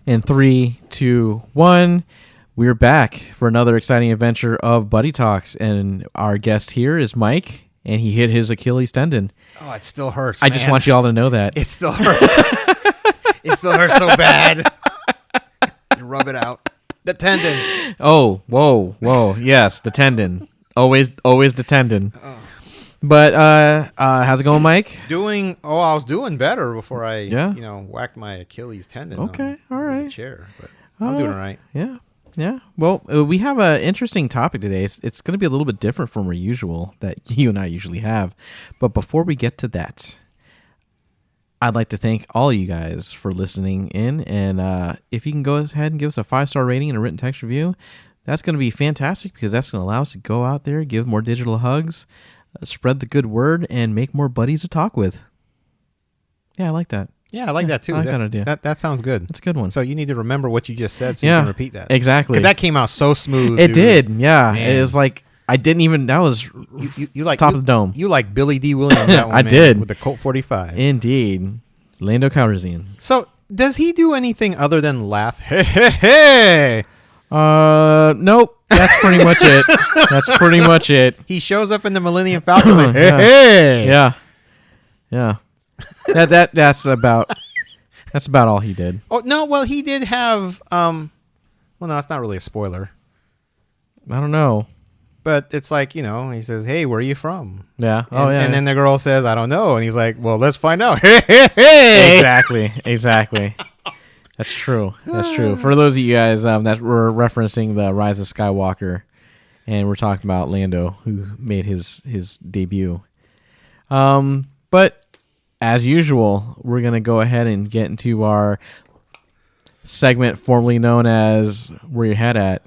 In 3, 2, 1, we're back for another exciting adventure of Buddy Talks. And our guest here is Mike, and he hit his Achilles tendon. Oh, it still hurts. I just want you all to know that. It still hurts. It still hurts so bad. You rub it out. The tendon. Oh, whoa. Yes, the tendon. Always the tendon. Oh. But how's it going, Mike? I was doing better before I, whacked my Achilles tendon. Okay, all right. On the chair, but I'm doing all right. Yeah. Well, we have an interesting topic today. It's going to be a little bit different from our usual that you and I usually have. But before we get to that, I'd like to thank all you guys for listening in. And if you can go ahead and give us a 5-star rating and a written text review, that's going to be fantastic because that's going to allow us to go out there, give more digital hugs, spread the good word, and make more buddies to talk with. Yeah, I like that. Yeah, I like that too. I like that idea. That sounds good. That's a good one. So you need to remember what you just said so you can repeat that. Exactly. 'Cause that came out so smooth. It dude. did, yeah. Man. It was like, I didn't even, that was you like top of the dome. You like Billy D. Williams that one, I man, did. with the Colt 45. Indeed. Lando Calrissian. So does he do anything other than laugh? Hey, hey, hey. Nope. That's pretty much it. That's pretty much it. He shows up in the Millennium Falcon like, hey, Yeah. hey. Yeah. That's about all he did. Oh, no, well, he did have, well, no, it's not really a spoiler. I don't know. But it's like, he says, hey, where are you from? Yeah. And then the girl says, I don't know. And he's like, well, let's find out. Hey, hey, hey. Exactly. That's true. For those of you guys that we're referencing the Rise of Skywalker, and we're talking about Lando, who made his debut. But as usual, we're going to go ahead and get into our segment formerly known as Where Your Head At.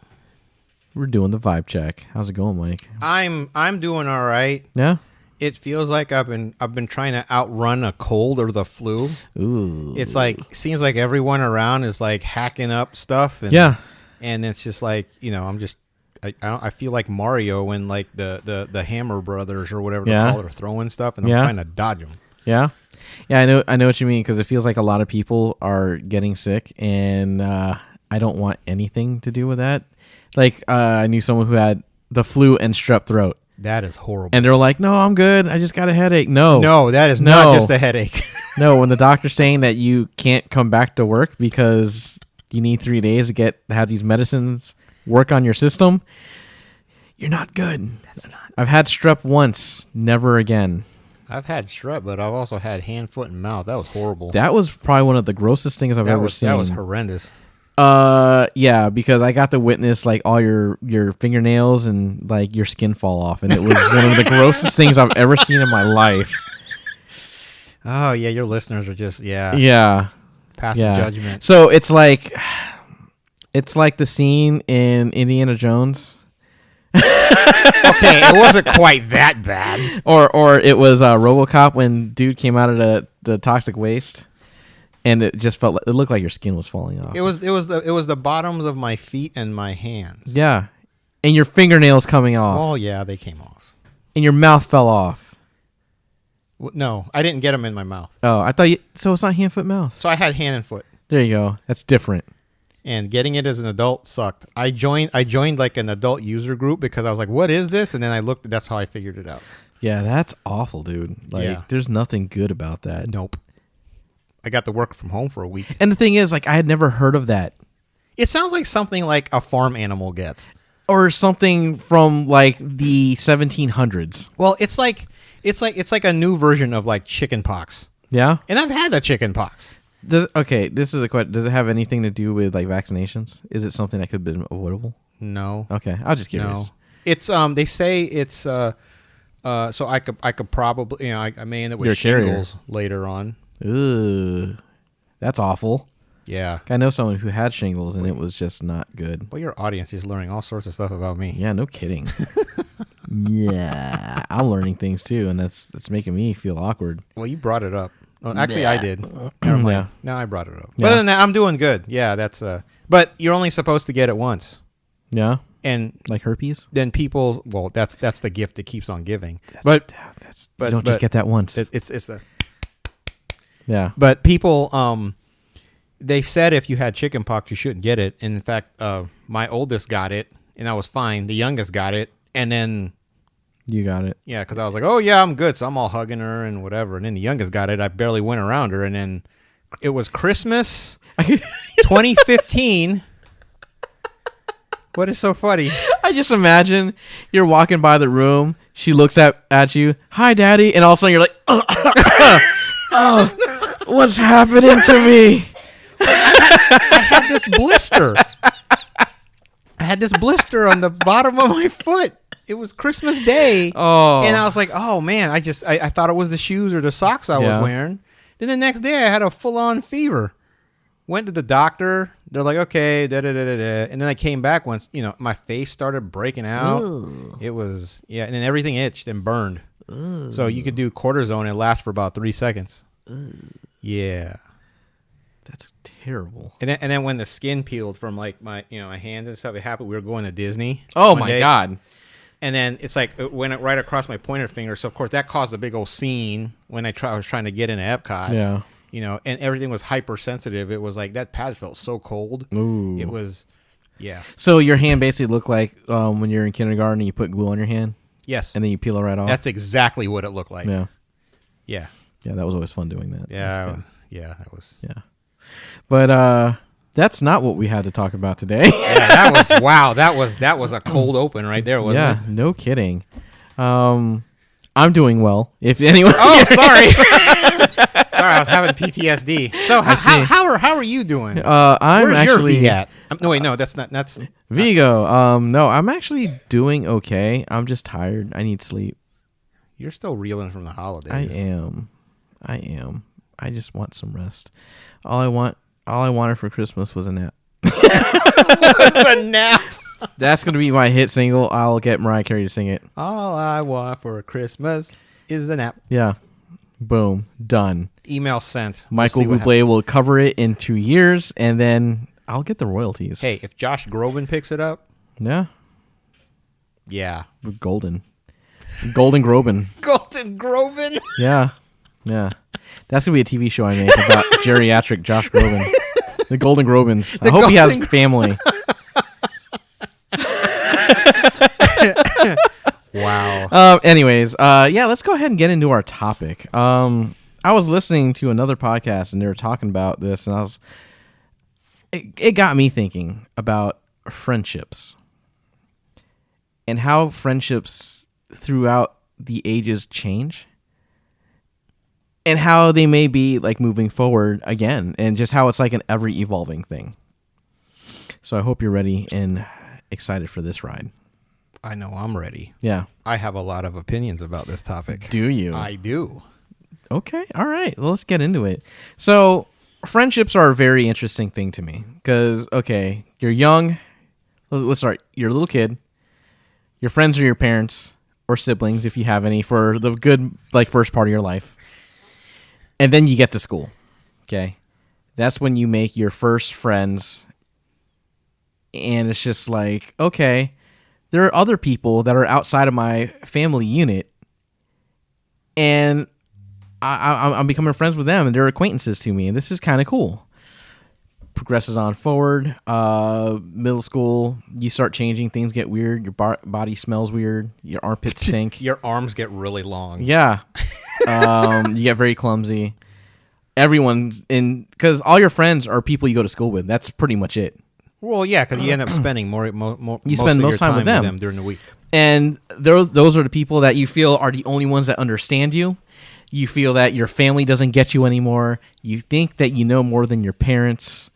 We're doing the vibe check. How's it going, Mike? I'm doing all right. Yeah? It feels like I've been trying to outrun a cold or the flu. Ooh. It's like, seems like everyone around is like hacking up stuff. And, Yeah. And it's just like, I feel like Mario when like the Hammer Brothers or whatever they call it are throwing stuff, and I'm trying to dodge them. Yeah. Yeah, I know what you mean, because it feels like a lot of people are getting sick, and I don't want anything to do with that. Like, I knew someone who had the flu and strep throat. That is horrible. And they're like, no, I'm good. I just got a headache. No, that is not just a headache. No, when the doctor's saying that you can't come back to work because you need 3 days to have these medicines work on your system, you're not good. I've had strep once, never again. I've had strep, but I've also had hand, foot, and mouth. That was horrible. That was probably one of the grossest things I've ever seen. That was horrendous. Yeah, because I got to witness like all your fingernails and like your skin fall off, and it was one of the grossest things I've ever seen in my life. Oh yeah, your listeners are just passing judgment. So it's like the scene in Indiana Jones. Okay, it wasn't quite that bad. Or it was RoboCop when dude came out of the toxic waste. And it just it looked like your skin was falling off. It was the bottoms of my feet and my hands. Yeah, and your fingernails coming off. Oh yeah, they came off. And your mouth fell off. No, I didn't get them in my mouth. Oh, I thought so. It's not hand, foot, mouth. So I had hand and foot. There you go. That's different. And getting it as an adult sucked. I joined like an adult user group because I was like, "What is this?" And then I looked. That's how I figured it out. Yeah, that's awful, dude. Like, there's nothing good about that. Nope. I got to work from home for a week. And the thing is, like, I had never heard of that. It sounds like something like a farm animal gets. Or something from, like, the 1700s. Well, it's like a new version of, like, chicken pox. Yeah? And I've had the chicken pox. Okay, this is a question. Does it have anything to do with, like, vaccinations? Is it something that could have been avoidable? No. Okay, I'll just curious. No. It's, they say it's, so I could probably, I may end up with shingles later on. Ooh, that's awful. Yeah. I know someone who had shingles, and it was just not good. Well, your audience is learning all sorts of stuff about me. Yeah, no kidding. Yeah, I'm learning things, too, and that's making me feel awkward. Well, you brought it up. Well, actually, I did. Never mind. Yeah. No, I brought it up. Yeah. But other than that, I'm doing good. Yeah, that's... But you're only supposed to get it once. Yeah? And like herpes? Then people... Well, that's the gift that keeps on giving. You don't just get that once. It's the... Yeah. But people they said if you had chickenpox, you shouldn't get it. And in fact, my oldest got it, and I was fine. The youngest got it, and then you got it. Yeah, because I was like, oh yeah, I'm good. So I'm all hugging her and whatever. And then the youngest got it. I barely went around her, and then it was Christmas 2015. What is so funny? I just imagine you're walking by the room. She looks at you. Hi, Daddy. And all of a sudden you're like, oh, what's happening to me? I had this blister. I had this blister on the bottom of my foot. It was Christmas Day. Oh. And I was like, oh, man. I thought it was the shoes or the socks I was wearing. Then the next day I had a full-on fever. Went to the doctor. They're like, okay, da-da-da-da-da. And then I came back once, my face started breaking out. Ooh. It was, and then everything itched and burned. Ooh. So you could do cortisone and it lasts for about 3 seconds. Ooh. Yeah. That's terrible. And then when the skin peeled from like my, my hands and stuff, it happened. We were going to Disney. Oh my God. And then it's like it went right across my pointer finger. So of course that caused a big old scene when I was trying to get into Epcot. Yeah. And everything was hypersensitive. It was like that pad felt so cold. Ooh. It was, yeah. So your hand basically looked like when you're in kindergarten and you put glue on your hand? Yes. And then you peel it right off? That's exactly what it looked like. Yeah. Yeah. Yeah, that was always fun doing that. Yeah. Yeah, that was. Yeah. But that's not what we had to talk about today. Yeah, that was, wow. That was a cold open right there, wasn't it? Yeah, no kidding. I'm doing well. If anyone. Oh, sorry. Sorry, I was having PTSD. So how are you doing? I'm Where's actually your V at? No, wait, no, that's not. That's Vigo. No, I'm actually doing okay. I'm just tired. I need sleep. You're still reeling from the holidays. I am. I just want some rest. All I wanted for Christmas was a nap. Was a nap. That's going to be my hit single. I'll get Mariah Carey to sing it. All I want for Christmas is a nap. Yeah. Boom. Done. Email sent. Michael Bublé will cover it in 2 years, and then I'll get the royalties. Hey, if Josh Groban picks it up. Yeah. Yeah. Golden Groban. Golden Groban? Yeah. Yeah. That's going to be a TV show I make about geriatric Josh Groban. The Golden Grobans. I hope he has family. Wow. Anyways, let's go ahead and get into our topic. I was listening to another podcast and they were talking about this, and it got me thinking about friendships and how friendships throughout the ages change and how they may be like moving forward again, and just how it's like an ever evolving thing. So I hope you're ready and excited for this ride. I know I'm ready. Yeah. I have a lot of opinions about this topic. Do you? I do. Okay. All right. Well, let's get into it. So friendships are a very interesting thing to me because, okay, you're young. Let's start. You're a little kid. Your friends are your parents or siblings, if you have any, for the good, like, first part of your life. And then you get to school. Okay. That's when you make your first friends. And it's just like, okay, there are other people that are outside of my family unit, and I'm becoming friends with them, and they're acquaintances to me, and this is kind of cool. Progresses on forward. Middle school, you start changing. Things get weird. Your body smells weird. Your armpits stink. Your arms get really long. Yeah. You get very clumsy. Everyone's in, because all your friends are people you go to school with. That's pretty much it. Well, yeah, because you end up spending more you spend most time with them during the week. And those are the people that you feel are the only ones that understand you. You feel that your family doesn't get you anymore. You think that you know more than your parents.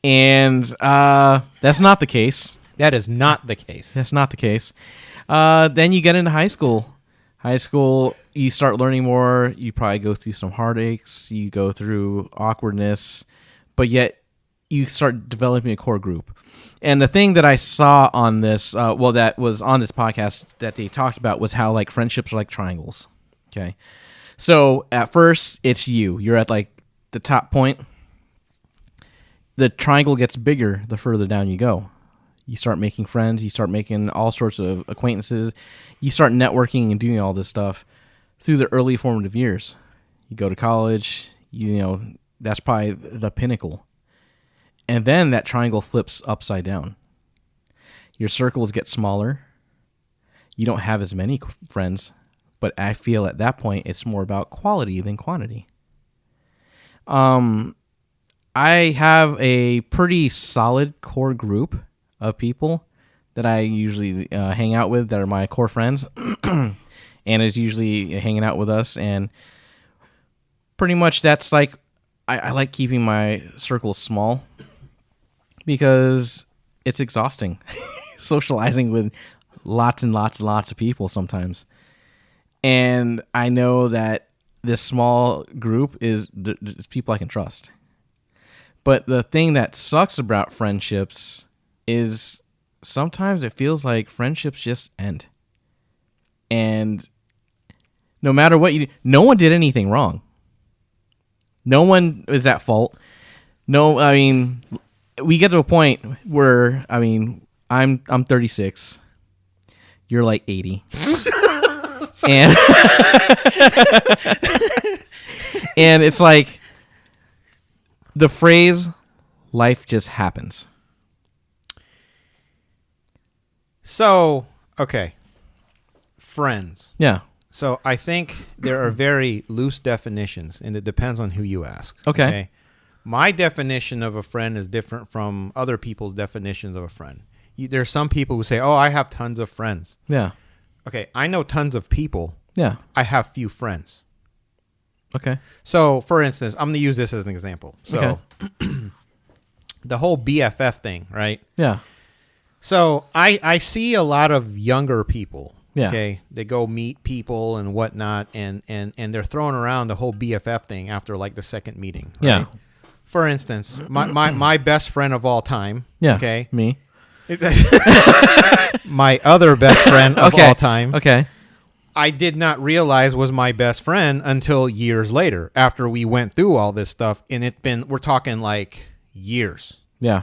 And that's not the case. That is not the case. That's not the case. Then you get into high school. High school, you start learning more. You probably go through some heartaches. You go through awkwardness. But yet, you start developing a core group. And the thing that I saw on this, that was on this podcast that they talked about, was how like friendships are like triangles. Okay. So at first it's you. You're at like the top point. The triangle gets bigger the further down you go. You start making friends. You start making all sorts of acquaintances. You start networking and doing all this stuff through the early formative years. You go to college, That's probably the pinnacle. And then that triangle flips upside down. Your circles get smaller. You don't have as many friends, but I feel at that point it's more about quality than quantity. I have a pretty solid core group of people that I usually hang out with that are my core friends. And it's usually hanging out with us. And pretty much that's like, I like keeping my circles small because it's exhausting socializing with lots and lots and lots of people sometimes. And I know that this small group is people I can trust. But the thing that sucks about friendships is sometimes it feels like friendships just end. And no matter what you do, no one did anything wrong. No one is at fault. No, I mean, we get to a point where, I mean, I'm 36. You're like 80. And and it's like the phrase life just happens. So, okay. Friends. Yeah. So I think there are very loose definitions, and it depends on who you ask. Okay. My definition of a friend is different from other people's definitions of a friend. There's some people who say, oh, I have tons of friends. Yeah. Okay, I know tons of people. Yeah. I have few friends. Okay. So, for instance, I'm going to use this as an example. So, the whole BFF thing, right? Yeah. So, I see a lot of younger people. Yeah. Okay. They go meet people and whatnot, and they're throwing around the whole BFF thing after like the second meeting. Right? Yeah. For instance, my best friend of all time. Yeah. Okay. Me. My other best friend of all time. Okay. I did not realize was my best friend until years later after we went through all this stuff, and we're talking like years. Yeah.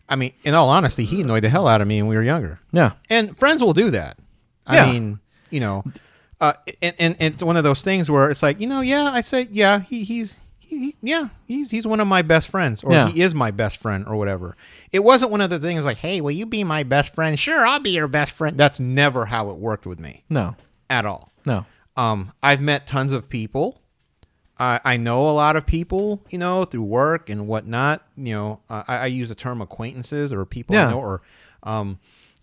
I mean, in all honesty, he annoyed the hell out of me when we were younger. Yeah. And friends will do that. I mean, you know, and it's one of those things where it's like, you know, yeah, I say, yeah, he's one of my best friends, or he is my best friend, or whatever. It wasn't one of the things like, hey, will you be my best friend? Sure, I'll be your best friend. That's never how it worked with me. No. At all. No. I've met tons of people. I know a lot of people, you know, through work and whatnot. You know, I use the term acquaintances or people I know, or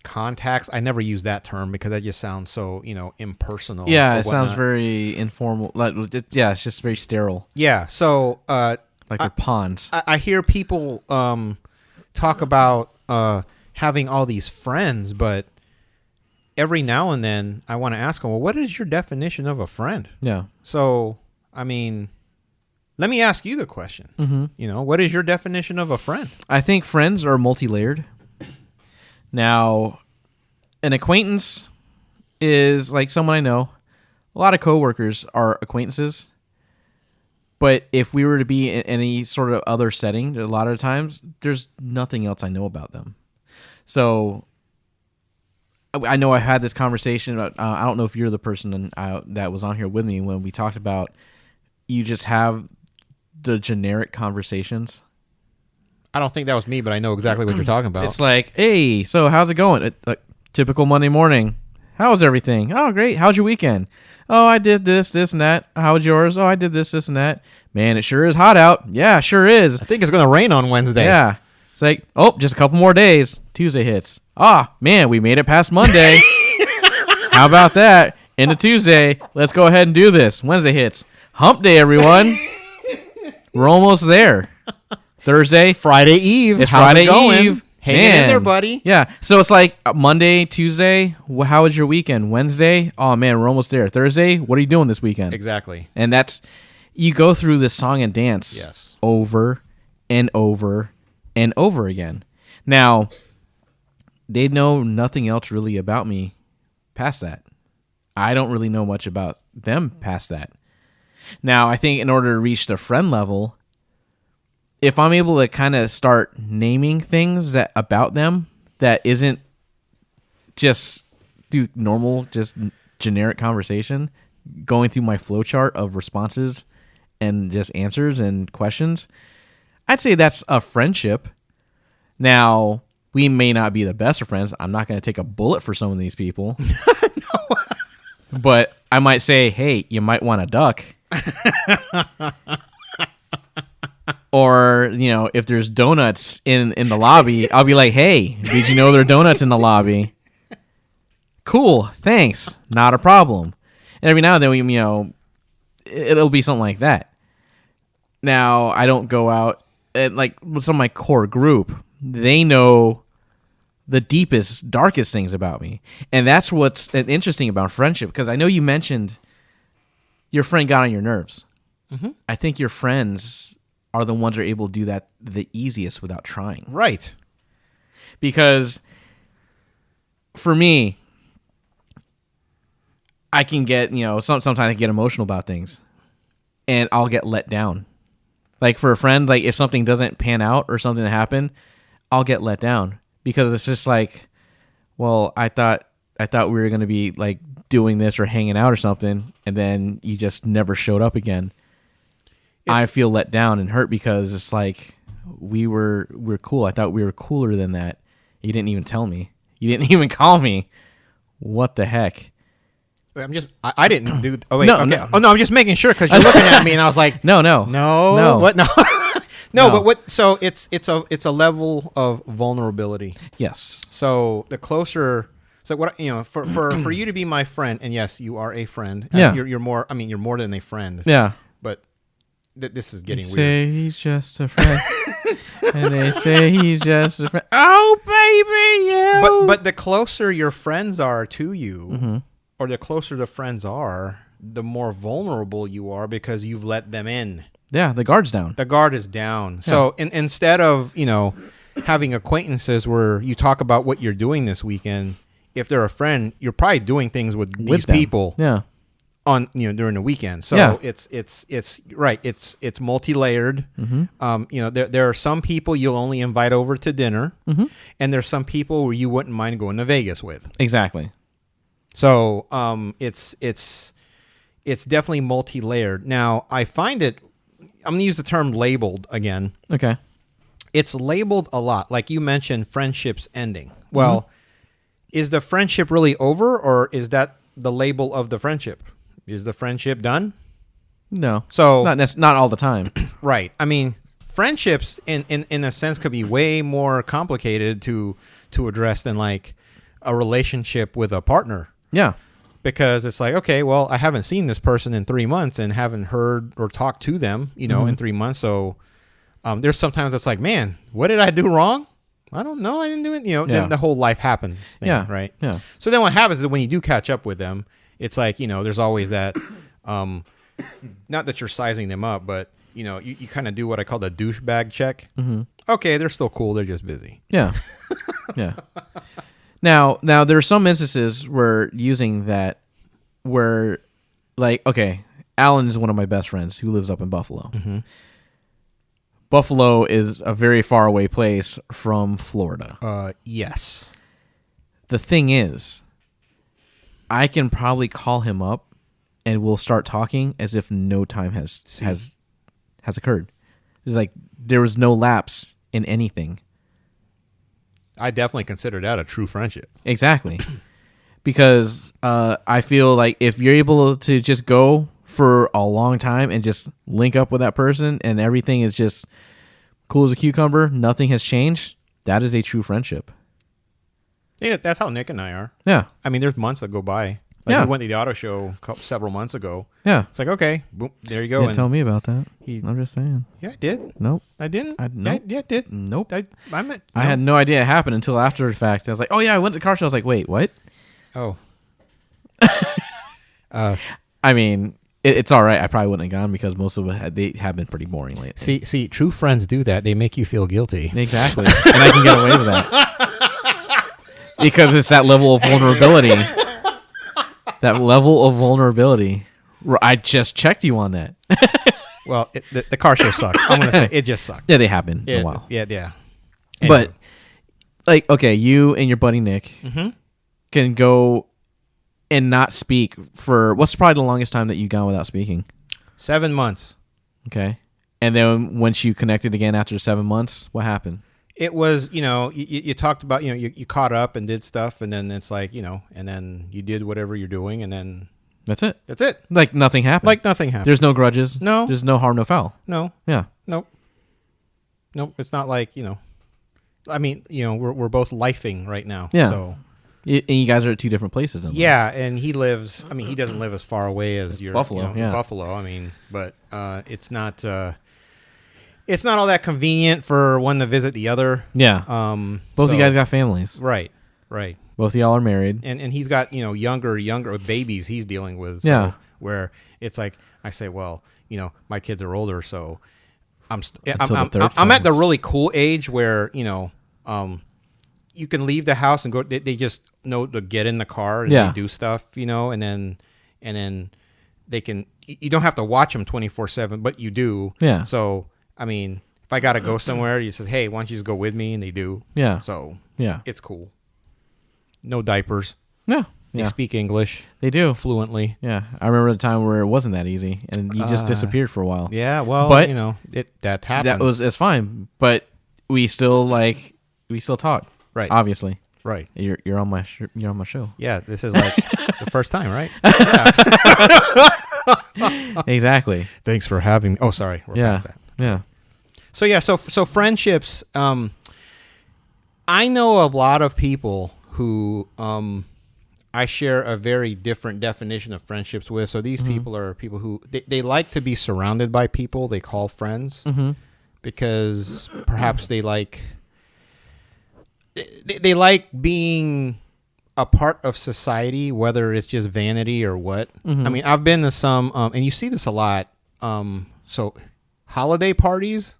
contacts. I never use that term because that just sounds so, you know, impersonal. Yeah, it sounds very informal. Like, yeah, it's just very sterile. Yeah, so like they're pawns. I hear people talk about having all these friends, but every now and then I want to ask them, well, what is your definition of a friend? Yeah. So, I mean, let me ask you the question. Mm-hmm. You know, what is your definition of a friend? I think friends are multi-layered. Now, an acquaintance is like someone I know. A lot of coworkers are acquaintances. But if we were to be in any sort of other setting, a lot of times, there's nothing else I know about them. So, I know I had this conversation. I don't know if you're the person that was on here with me when we talked about you just have the generic conversations. I don't think that was me, but I know exactly what you're talking about. It's like, hey, so how's it going? Typical Monday morning. How's everything? Oh, great. How's your weekend? Oh, I did this, and that. How's yours? Oh, I did this, and that. Man, it sure is hot out. Yeah, sure is. I think it's going to rain on Wednesday. Yeah. It's like, oh, just a couple more days. Tuesday hits. Ah, man, we made it past Monday. How about that? Into Tuesday. Let's go ahead and do this. Wednesday hits. Hump day, everyone. We're almost there. Thursday. Friday Eve. It's How's Friday it going? Eve. Hanging in there, buddy. Yeah. So it's like Monday, Tuesday. How was your weekend? Wednesday. Oh, man, we're almost there. Thursday. What are you doing this weekend? Exactly. And that's, you go through this song and dance over and over and over again. Now, they know nothing else really about me past that. I don't really know much about them past that. Now, I think in order to reach the friend level, if I'm able to kind of start naming things that about them that isn't just through normal, just generic conversation, going through my flowchart of responses and just answers and questions, I'd say that's a friendship. Now, we may not be the best of friends. I'm not going to take a bullet for some of these people. No. But I might say, hey, you might want to duck. Or, if there's donuts in the lobby, I'll be like, hey, did you know there are donuts in the lobby? Cool, thanks. Not a problem. And every now and then, it'll be something like that. Now, I don't go out, and like some of my core group, they know the deepest, darkest things about me. And that's what's interesting about friendship, because I know you mentioned your friend got on your nerves. Mm-hmm. I think your friends are the ones that are able to do that the easiest without trying. Right. Because for me, I can get, sometimes I get emotional about things and I'll get let down. Like for a friend, like if something doesn't pan out or something happen, I'll get let down because it's just like, well, I thought we were going to be like doing this or hanging out or something. And then you just never showed up again. I feel let down and hurt because it's like we're cool. I thought we were cooler than that. You didn't even tell me. You didn't even call me. What the heck? I didn't do. Oh wait. No, okay. no. Oh no, I'm just making sure because you're looking at me and I was like, no. What? No. No. No. But what? So it's a level of vulnerability. Yes. So the closer. So what? For you to be my friend, and yes, you are a friend. Yeah. You're more. I mean, you're more than a friend. Yeah. But this is getting weird. Say he's just a friend, and they say he's just a friend. Oh baby, yeah. But the closer your friends are to you, mm-hmm. or the closer the friends are, the more vulnerable you are because you've let them in. Yeah, the guard's down. The guard is down. Yeah. So instead of having acquaintances where you talk about what you're doing this weekend, if they're a friend, you're probably doing things with these people. Yeah. On during the weekend, so yeah. it's right. It's multi-layered. Mm-hmm. There are some people you'll only invite over to dinner, mm-hmm. and there's some people where you wouldn't mind going to Vegas with. Exactly. So it's definitely multi-layered. Now I find it. I'm gonna use the term labeled again. Okay. It's labeled a lot, like you mentioned, friendships ending. Well, mm-hmm. Is the friendship really over, or is that the label of the friendship? Is the friendship done? No. So not all the time. Right. I mean, friendships in a sense could be way more complicated to address than like a relationship with a partner. Yeah. Because it's like, okay, well, I haven't seen this person in 3 months and haven't heard or talked to them, mm-hmm. in 3 months. So there's sometimes it's like, man, what did I do wrong? I don't know. I didn't do it. Yeah. Then the whole life happens thing, yeah. Right? Yeah. So then what happens is when you do catch up with them, it's like, there's always that, not that you're sizing them up, but, you kind of do what I call the douchebag check. Mm-hmm. Okay, they're still cool. They're just busy. Yeah. Yeah. Now there are some instances where using that where, like, okay, Alan is one of my best friends who lives up in Buffalo. Mm-hmm. Buffalo is a very far away place from Florida. Yes. The thing is, I can probably call him up and we'll start talking as if no time has occurred. It's like there was no lapse in anything. I definitely consider that a true friendship. Exactly. Because I feel like if you're able to just go for a long time and just link up with that person and everything is just cool as a cucumber, nothing has changed, that is a true friendship. Yeah, that's how Nick and I are. Yeah. I mean, there's months that go by. Like we went to the auto show several months ago. Yeah. It's like, okay, boom, there you go. Didn't tell me about that. I'm just saying. Yeah, I did. Nope. I didn't. Nope. Yeah, I did. Nope. I had no idea it happened until after the fact. I was like, oh yeah, I went to the car show. I was like, wait, what? Oh. I mean, it's all right. I probably wouldn't have gone because most of it they have been pretty boring lately. See, true friends do that. They make you feel guilty. Exactly. And I can get away with that. Because it's that level of vulnerability. That level of vulnerability. I just checked you on that. Well, the car show sucked. I'm going to say it just sucked. Yeah, they have been in a while. Yeah. Anyway. But, like, okay, you and your buddy Nick mm-hmm. can go and not speak for, what's probably the longest time that you've gone without speaking? 7 months. Okay. And then once you connected again after 7 months, what happened? It was, you talked about, you caught up and did stuff, and then it's like, and then you did whatever you're doing, and then That's it. that's it. Like nothing happened. Like nothing happened. There's no grudges. No. There's no harm, no foul. No. Yeah. Nope. Nope. It's not like, I mean, we're both lifing right now. Yeah. So And you guys are at 2 different places. yeah, and he doesn't live as far away as your Buffalo, yeah. Buffalo. I mean, but it's not all that convenient for one to visit the other. Yeah. Both of you guys got families. Right. Both of y'all are married. And he's got, younger babies he's dealing with. So, Yeah. where it's like I say, well, my kids are older, so I'm Until the third at the comes. really cool age where, you can leave the house and go. They just know to get in the car and Yeah. they do stuff, and then they can. You don't have to watch them 24/7, but you do. Yeah. So I mean, if I gotta go somewhere, you say, "Hey, why don't you just go with me?" And they do. Yeah. So Yeah. it's cool. No diapers. Yeah. They Yeah. speak English They do. fluently. Yeah. I remember the time where it wasn't that easy and you just disappeared for a while. Yeah. Well, But that happens. It's fine. But we still talk. Right. Obviously. Right. You're on my show. Yeah. This is like the first time, right? Exactly. Thanks for having me. Oh, sorry. We're Yeah. past that. Yeah. So yeah, so friendships. I know a lot of people who I share a very different definition of friendships with. So these people are people who they like to be surrounded by people they call friends because perhaps they like being a part of society, whether it's just vanity or what. I mean, I've been to some, and you see this a lot. So holiday parties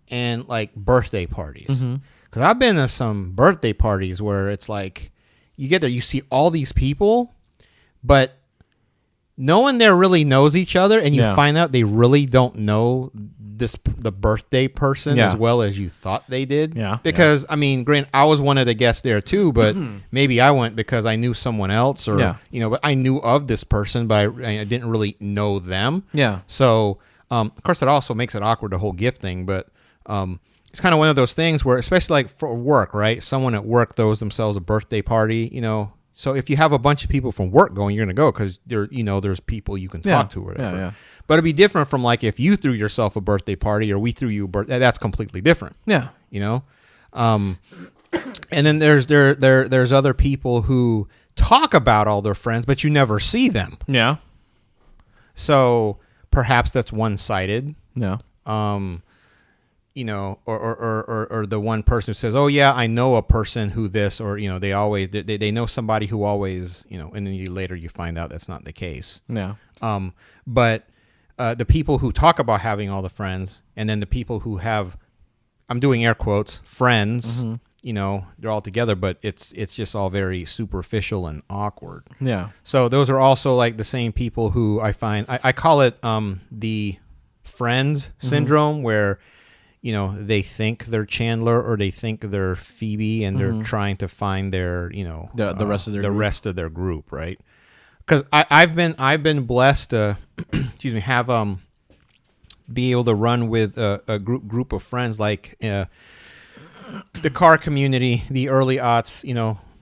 and like birthday parties. Because I've been to some birthday parties where it's like you get there, you see all these people, but no one there really knows each other, and you find out they really don't know the birthday person as well as you thought they did. Yeah. Because I mean, granted, I was one of the guests there too, but maybe I went because I knew someone else, or but I knew of this person, but I didn't really know them. Yeah. So of course, it also makes it awkward, the whole gift thing, but it's kind of one of those things where, especially like for work, right? Someone at work throws themselves a birthday party, So if you have a bunch of people from work going, you're going to go because there's people you can talk to or whatever. Yeah. But it'd be different from like if you threw yourself a birthday party or we threw you a birthday. That's completely different. Yeah. And then there's other people who talk about all their friends, but you never see them. Yeah. So perhaps that's one-sided. Yeah. Or the one person who says, "Oh yeah, I know a person who this," or they know somebody who always, and then later you find out that's not the case. Yeah. But the people who talk about having all the friends, and then the people who have, I'm doing air quotes, friends, they're all together, but it's just all very superficial and awkward. Yeah. So those are also like the same people who I find, I call it the friends syndrome, where they think they're Chandler or they think they're Phoebe, and they're trying to find their, the rest of their group. rest of their group, right? Because I've been blessed to, have be able to run with a group of friends, like the car community, the early aughts.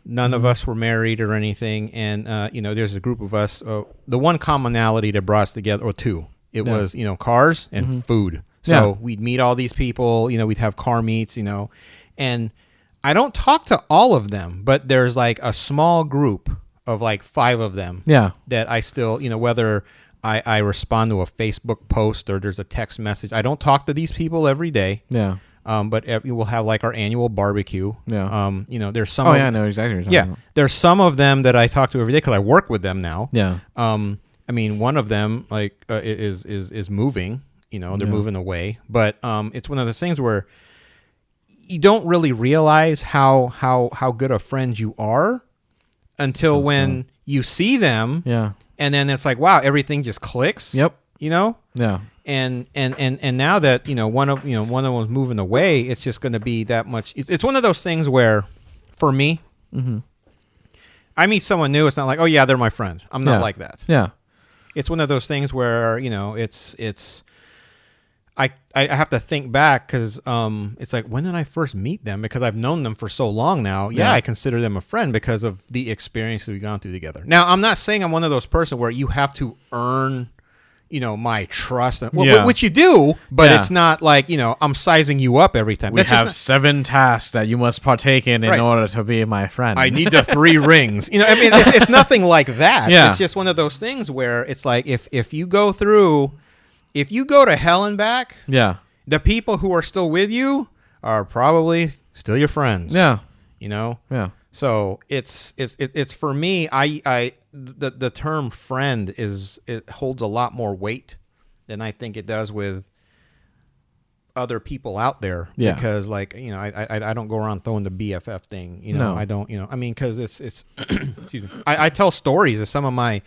None of us were married or anything, and there's a group of us. The one commonality that brought us together, or two, it was cars and food. So we'd meet all these people, we'd have car meets, and I don't talk to all of them, but there's like a small group of like 5 of them that I still, whether I respond to a Facebook post or there's a text message. I don't talk to these people every day. Yeah. But we'll have like our annual barbecue. Yeah. There's some. I know exactly what you're talking about. There's some of them that I talk to every day because I work with them now. Yeah. I mean, one of them like is moving. They're moving away, but it's one of those things where you don't really realize how good a friend you are until when you see them. Yeah. And then it's like, wow, everything just clicks. Yep. Yeah. And now that one of them's moving away, it's just going to be that much. It's one of those things where, for me, I meet someone new. It's not like, oh yeah, they're my friend. I'm not like that. Yeah. It's one of those things where it's I have to think back because it's like, when did I first meet them? Because I've known them for so long now. Yeah, I consider them a friend because of the experiences we've gone through together. Now, I'm not saying I'm one of those person where you have to earn, my trust, which you do, but it's not like, I'm sizing you up every time. We have 7 tasks that you must partake in order to be my friend. I need the 3 rings. It's nothing like that. Yeah. It's just one of those things where it's like, if you go to hell and back, the people who are still with you are probably still your friends. Yeah. Yeah. So it's for me, the term friend it holds a lot more weight than I think it does with other people out there. Yeah. Because I don't go around throwing the BFF thing. No. I don't. Because it's excuse me. I tell stories of some of my.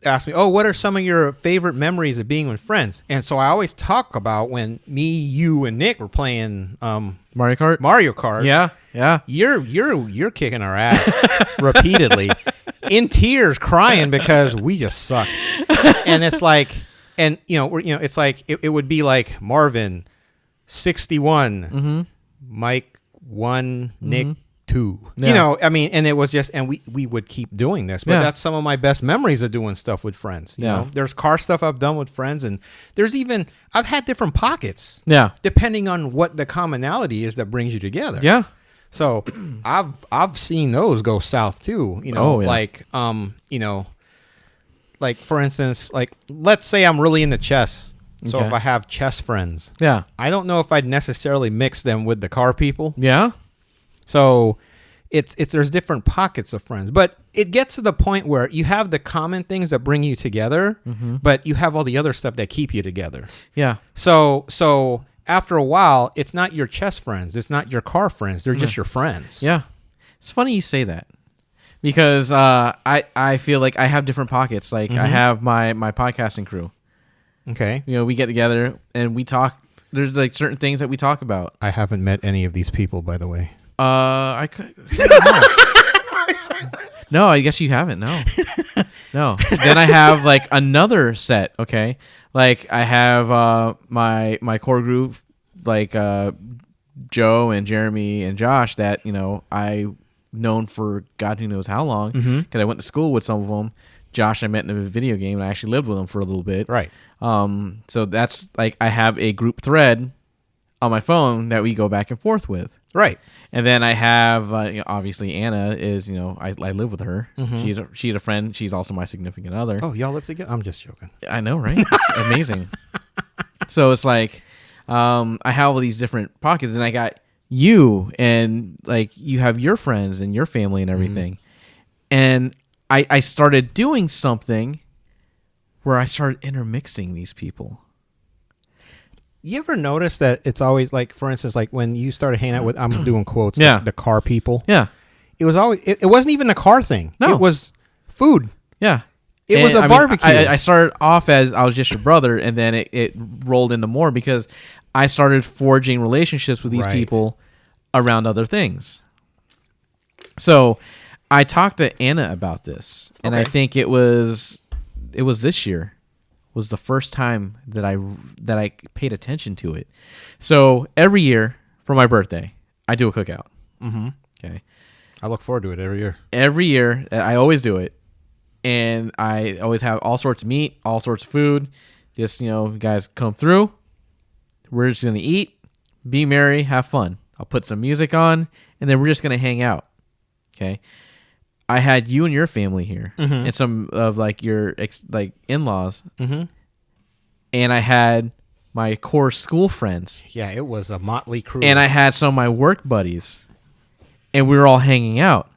Ask me, what are some of your favorite memories of being with friends? And so I always talk about when me, you, and Nick were playing Mario Kart. Yeah. You're kicking our ass repeatedly, in tears, crying because we just suck. And it's like, it's like it would be like Marvin 61, Mike 1, Nick 2. And it was just, and we would keep doing this, but that's some of my best memories of doing stuff with friends. You know, there's car stuff I've done with friends, and I've had different pockets. Yeah, depending on what the commonality is that brings you together. Yeah. So I've seen those go south too. Like for instance, like let's say I'm really into chess. So if I have chess friends, I don't know if I'd necessarily mix them with the car people. Yeah. So there's different pockets of friends, but it gets to the point where you have the common things that bring you together, but you have all the other stuff that keep you together. Yeah. So after a while, it's not your chess friends, it's not your car friends, they're just your friends. Yeah. It's funny you say that because I feel like I have different pockets. Like I have my podcasting crew. Okay. We get together and we talk. There's like certain things that we talk about. I haven't met any of these people, by the way. I could. No, I guess you haven't. No. Then I have like another set. Okay, like I have my core group, like Joe and Jeremy and Josh that I known for God who knows how long because I went to school with some of them. Josh I met in a video game and I actually lived with him for a little bit. Right. So that's like I have a group thread on my phone that we go back and forth with. Right. And then I have, obviously Anna is, I live with her. She's a friend. She's also my significant other. Oh, y'all live together? I'm just joking. I know, right? It's amazing. So it's like, I have all these different pockets and I got you and like you have your friends and your family and everything. And I started doing something where I started intermixing these people. You ever notice that it's always like, for instance, like when you started hanging out with, I'm doing quotes, the car people. Yeah. It was always, it wasn't even the car thing. No. It was food. Yeah. It was a barbecue. I started off as I was just your brother, and then it rolled into more because I started forging relationships with these people around other things. So I talked to Anna about this, and I think it was this year. Was the first time that I paid attention to it. So every year for my birthday, I do a cookout. Okay. I look forward to it every year. Every year, I always do it. And I always have all sorts of meat, all sorts of food. Just, guys come through. We're just going to eat, be merry, have fun. I'll put some music on, and then we're just going to hang out. Okay. I had you and your family here, and some of like your in-laws, and I had my core school friends. Yeah, it was a motley crew. And I had some of my work buddies, and we were all hanging out.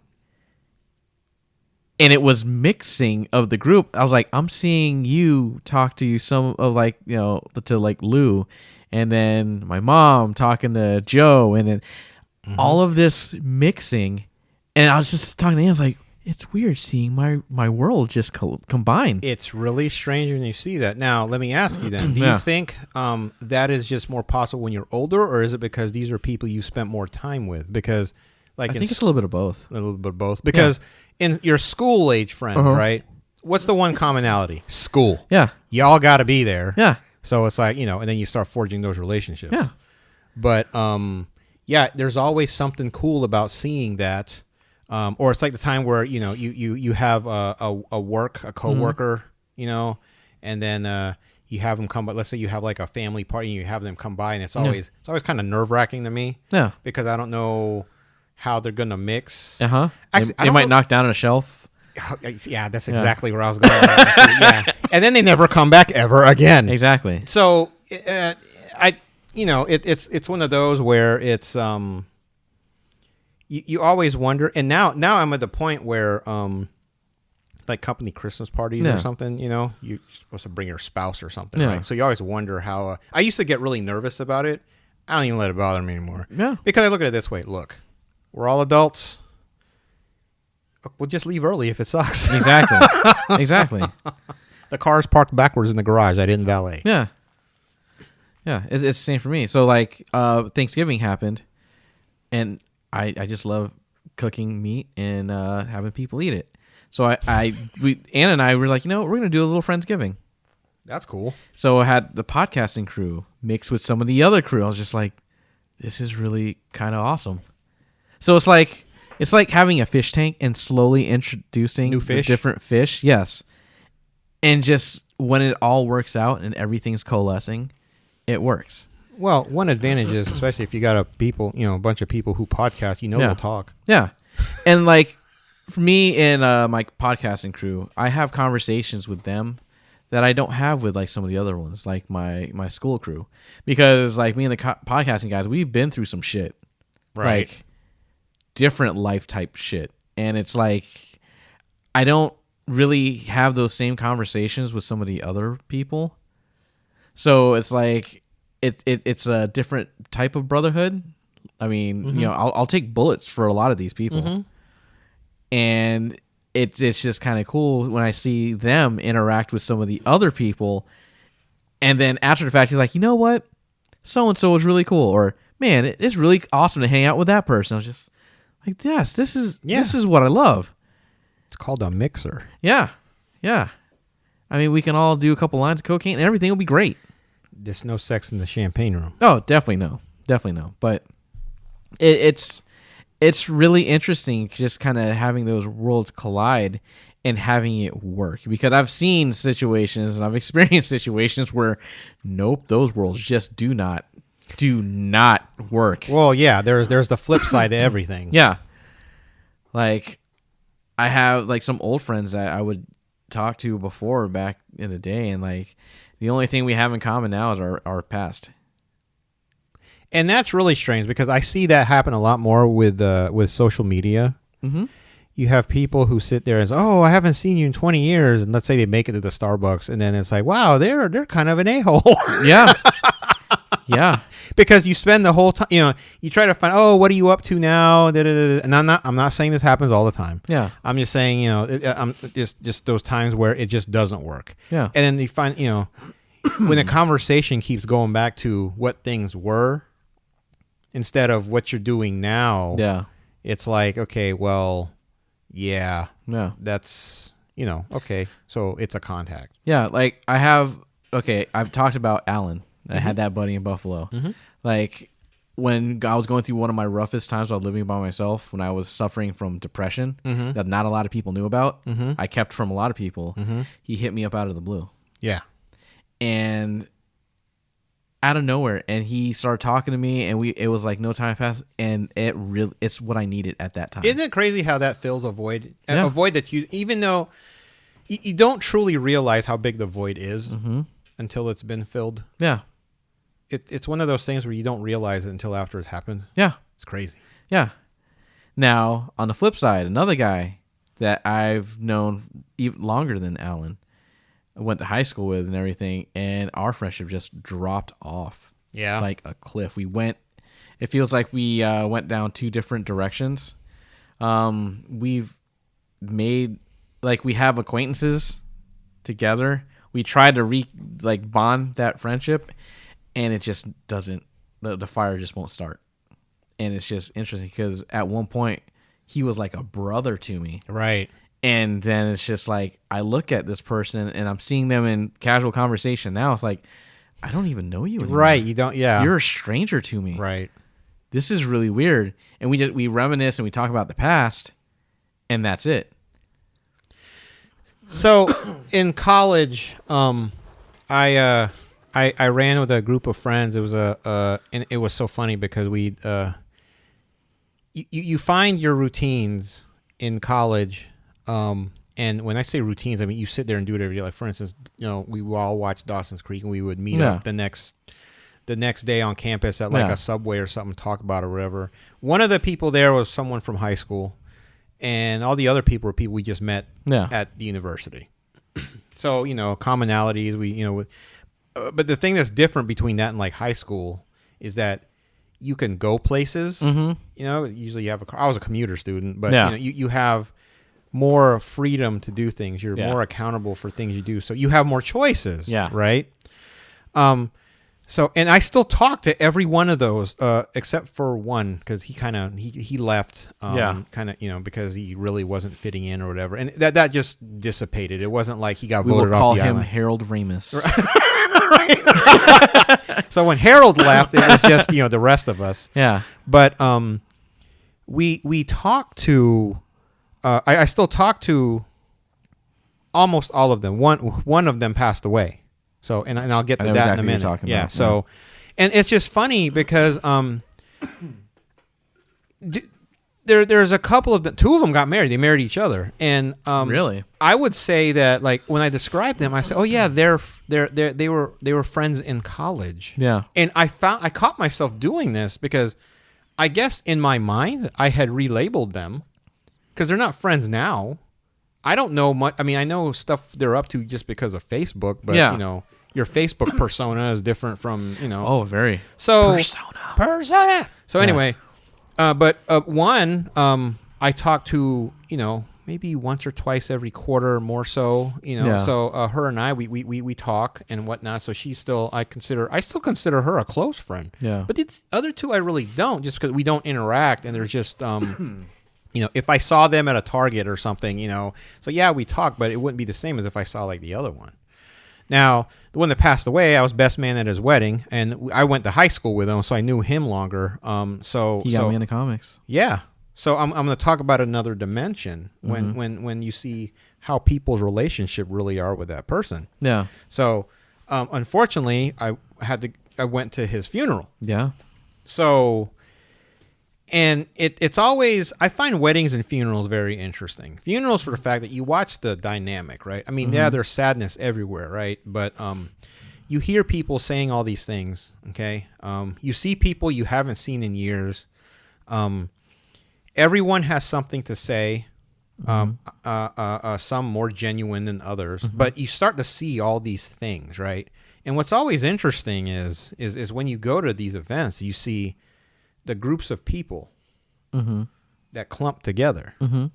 And it was mixing of the group. I was like, I'm seeing you talk to some of to like Lou, and then my mom talking to Joe, and then all of this mixing. And I was just talking to him. I was like, it's weird seeing my world just combined. It's really strange when you see that. Now, let me ask you then. Do you think that is just more possible when you're older, or is it because these are people you spent more time with? Because I think it's a little bit of both. A little bit of both. Because in your school-age friends, right, what's the one commonality? School. Yeah. Y'all got to be there. Yeah. So it's like, and then you start forging those relationships. Yeah. But there's always something cool about seeing that. Or it's like the time where, you have a coworker, and then you have them come, but let's say you have like a family party and you have them come by, and it's always kind of nerve-wracking to me. Yeah. Because I don't know how they're going to mix. Uh-huh. Actually, they might knock down a shelf. Yeah, that's exactly where I was going. Yeah. And then they never come back ever again. Exactly. So it's one of those where it's you always wonder, and now I'm at the point where like company Christmas parties or something, you're supposed to bring your spouse or something, right? So you always wonder how. I used to get really nervous about it. I don't even let it bother me anymore. Yeah. Because I look at it this way. Look, we're all adults. We'll just leave early if it sucks. Exactly. Exactly. The car's parked backwards in the garage. I didn't valet. Yeah. Yeah, it's the same for me. So like Thanksgiving happened, and I just love cooking meat and having people eat it. So Anna and I were like, we're gonna do a little Friendsgiving. That's cool. So I had the podcasting crew mixed with some of the other crew. I was just like, this is really kind of awesome. So it's like having a fish tank and slowly introducing new fish, different fish. Yes, and just when it all works out and everything's coalescing, it works. Well, one advantage is, especially if you got a bunch of people who podcast, they'll talk. Yeah. And like for me and my podcasting crew, I have conversations with them that I don't have with like some of the other ones, like my school crew, because like me and the podcasting guys, we've been through some shit, right? Like different life type shit, and it's like I don't really have those same conversations with some of the other people. So it's like it's a different type of brotherhood. I mean, I'll take bullets for a lot of these people, and it's just kind of cool when I see them interact with some of the other people, and then after the fact, he's like, you know what, so and so was really cool, or man, it's really awesome to hang out with that person. I was just like, yes, this is what I love. It's called a mixer. Yeah. I mean, we can all do a couple lines of cocaine, and everything will be great. There's no sex in the champagne room. Oh, definitely no. But it's really interesting just kind of having those worlds collide and having it work, because I've seen situations and I've experienced situations where nope, those worlds just do not work. Well, yeah, there's the flip side to everything. Yeah. Like I have like some old friends that I would talk to before back in the day, and like the only thing we have in common now is our past. And that's really strange, because I see that happen a lot more with social media. Mm-hmm. You have people who sit there and say, "Oh, I haven't seen you in 20 years," and let's say they make it to the Starbucks, and then it's like, "Wow, they're kind of an a-hole." Yeah. Yeah. Because you spend the whole time, you try to find, oh, what are you up to now? And I'm not saying this happens all the time. Yeah. I'm just saying, I'm just those times where it just doesn't work. Yeah. And then you find, when the conversation keeps going back to what things were instead of what you're doing now. Yeah. It's like, okay, well, yeah. Yeah. That's, okay. So it's a contact. Yeah. Like I've talked about Alan. I had that buddy in Buffalo. Mm-hmm. Like when I was going through one of my roughest times while living by myself, when I was suffering from depression that not a lot of people knew about, I kept from a lot of people. He hit me up out of the blue. Yeah. And out of nowhere, and he started talking to me, and it was like no time passed, and it's what I needed at that time. Isn't it crazy how that fills a void? Yeah. A void that even though you don't truly realize how big the void is until it's been filled. Yeah. It's one of those things where you don't realize it until after it's happened. Yeah. It's crazy. Yeah. Now, on the flip side, another guy that I've known even longer than Alan, I went to high school with and everything, and our friendship just dropped off. Yeah. Like a cliff. It feels like we went down two different directions. We've made, like, we have acquaintances together. We tried to bond that friendship, and it just doesn't, the fire just won't start. And it's just interesting because at one point he was like a brother to me. Right. And then it's just like, I look at this person and I'm seeing them in casual conversation now. It's like, I don't even know you anymore. Right. You don't. Yeah. You're a stranger to me. right. This is really weird. And we reminisce and we talk about the past, and that's it. So in college, I ran with a group of friends. It was and it was so funny because you find your routines in college. And when I say routines, I mean you sit there and do it every day. Like for instance, we all watch Dawson's Creek, and we would meet up the next day on campus at like a Subway or something, talk about it or whatever. One of the people there was someone from high school, and all the other people were people we just met at the university. So commonalities. But the thing that's different between that and like high school is that you can go places. Mm-hmm. Usually you have a car. I was a commuter student, but you have more freedom to do things. You're more accountable for things you do, so you have more choices. Yeah. Right. So, and I still talk to every one of those, except for one, because he left, because he really wasn't fitting in or whatever, and that just dissipated. It wasn't like he got voted off the island. We will call him Harold Ramis. So when Harold left, it was just the rest of us. Yeah. But we talked to. I still talk to almost all of them. One of them passed away. So and I'll get to that exactly in a minute. About. So, and it's just funny because there's a couple of them. Two of them got married. They married each other, and really, I would say that like when I described them, I said, "Oh yeah, they were friends in college." Yeah, and I caught myself doing this because I guess in my mind I had relabeled them because they're not friends now. I don't know much. I mean, I know stuff they're up to just because of Facebook, but your Facebook persona is different from Oh, very. So persona. So anyway, but one I talk to maybe once or twice every quarter, more so. So her and I we talk and whatnot. So she's still I still consider her a close friend. Yeah. But the other two I really don't, just because we don't interact and there's just if I saw them at a Target or something, so yeah, we talk, but it wouldn't be the same as if I saw like the other one. Now, the one that passed away, I was best man at his wedding, and I went to high school with him, so I knew him longer. So he got me into comics. Yeah. So I'm going to talk about another dimension when you see how people's relationship really are with that person. Yeah. So unfortunately, I went to his funeral. Yeah. So. And it's always, I find weddings and funerals very interesting. Funerals for the fact that you watch the dynamic, right? I mean, there's sadness everywhere, right? But you hear people saying all these things, okay? You see people you haven't seen in years. Everyone has something to say, some more genuine than others. But you start to see all these things, right? And what's always interesting is when you go to these events, you see the groups of people that clump together. And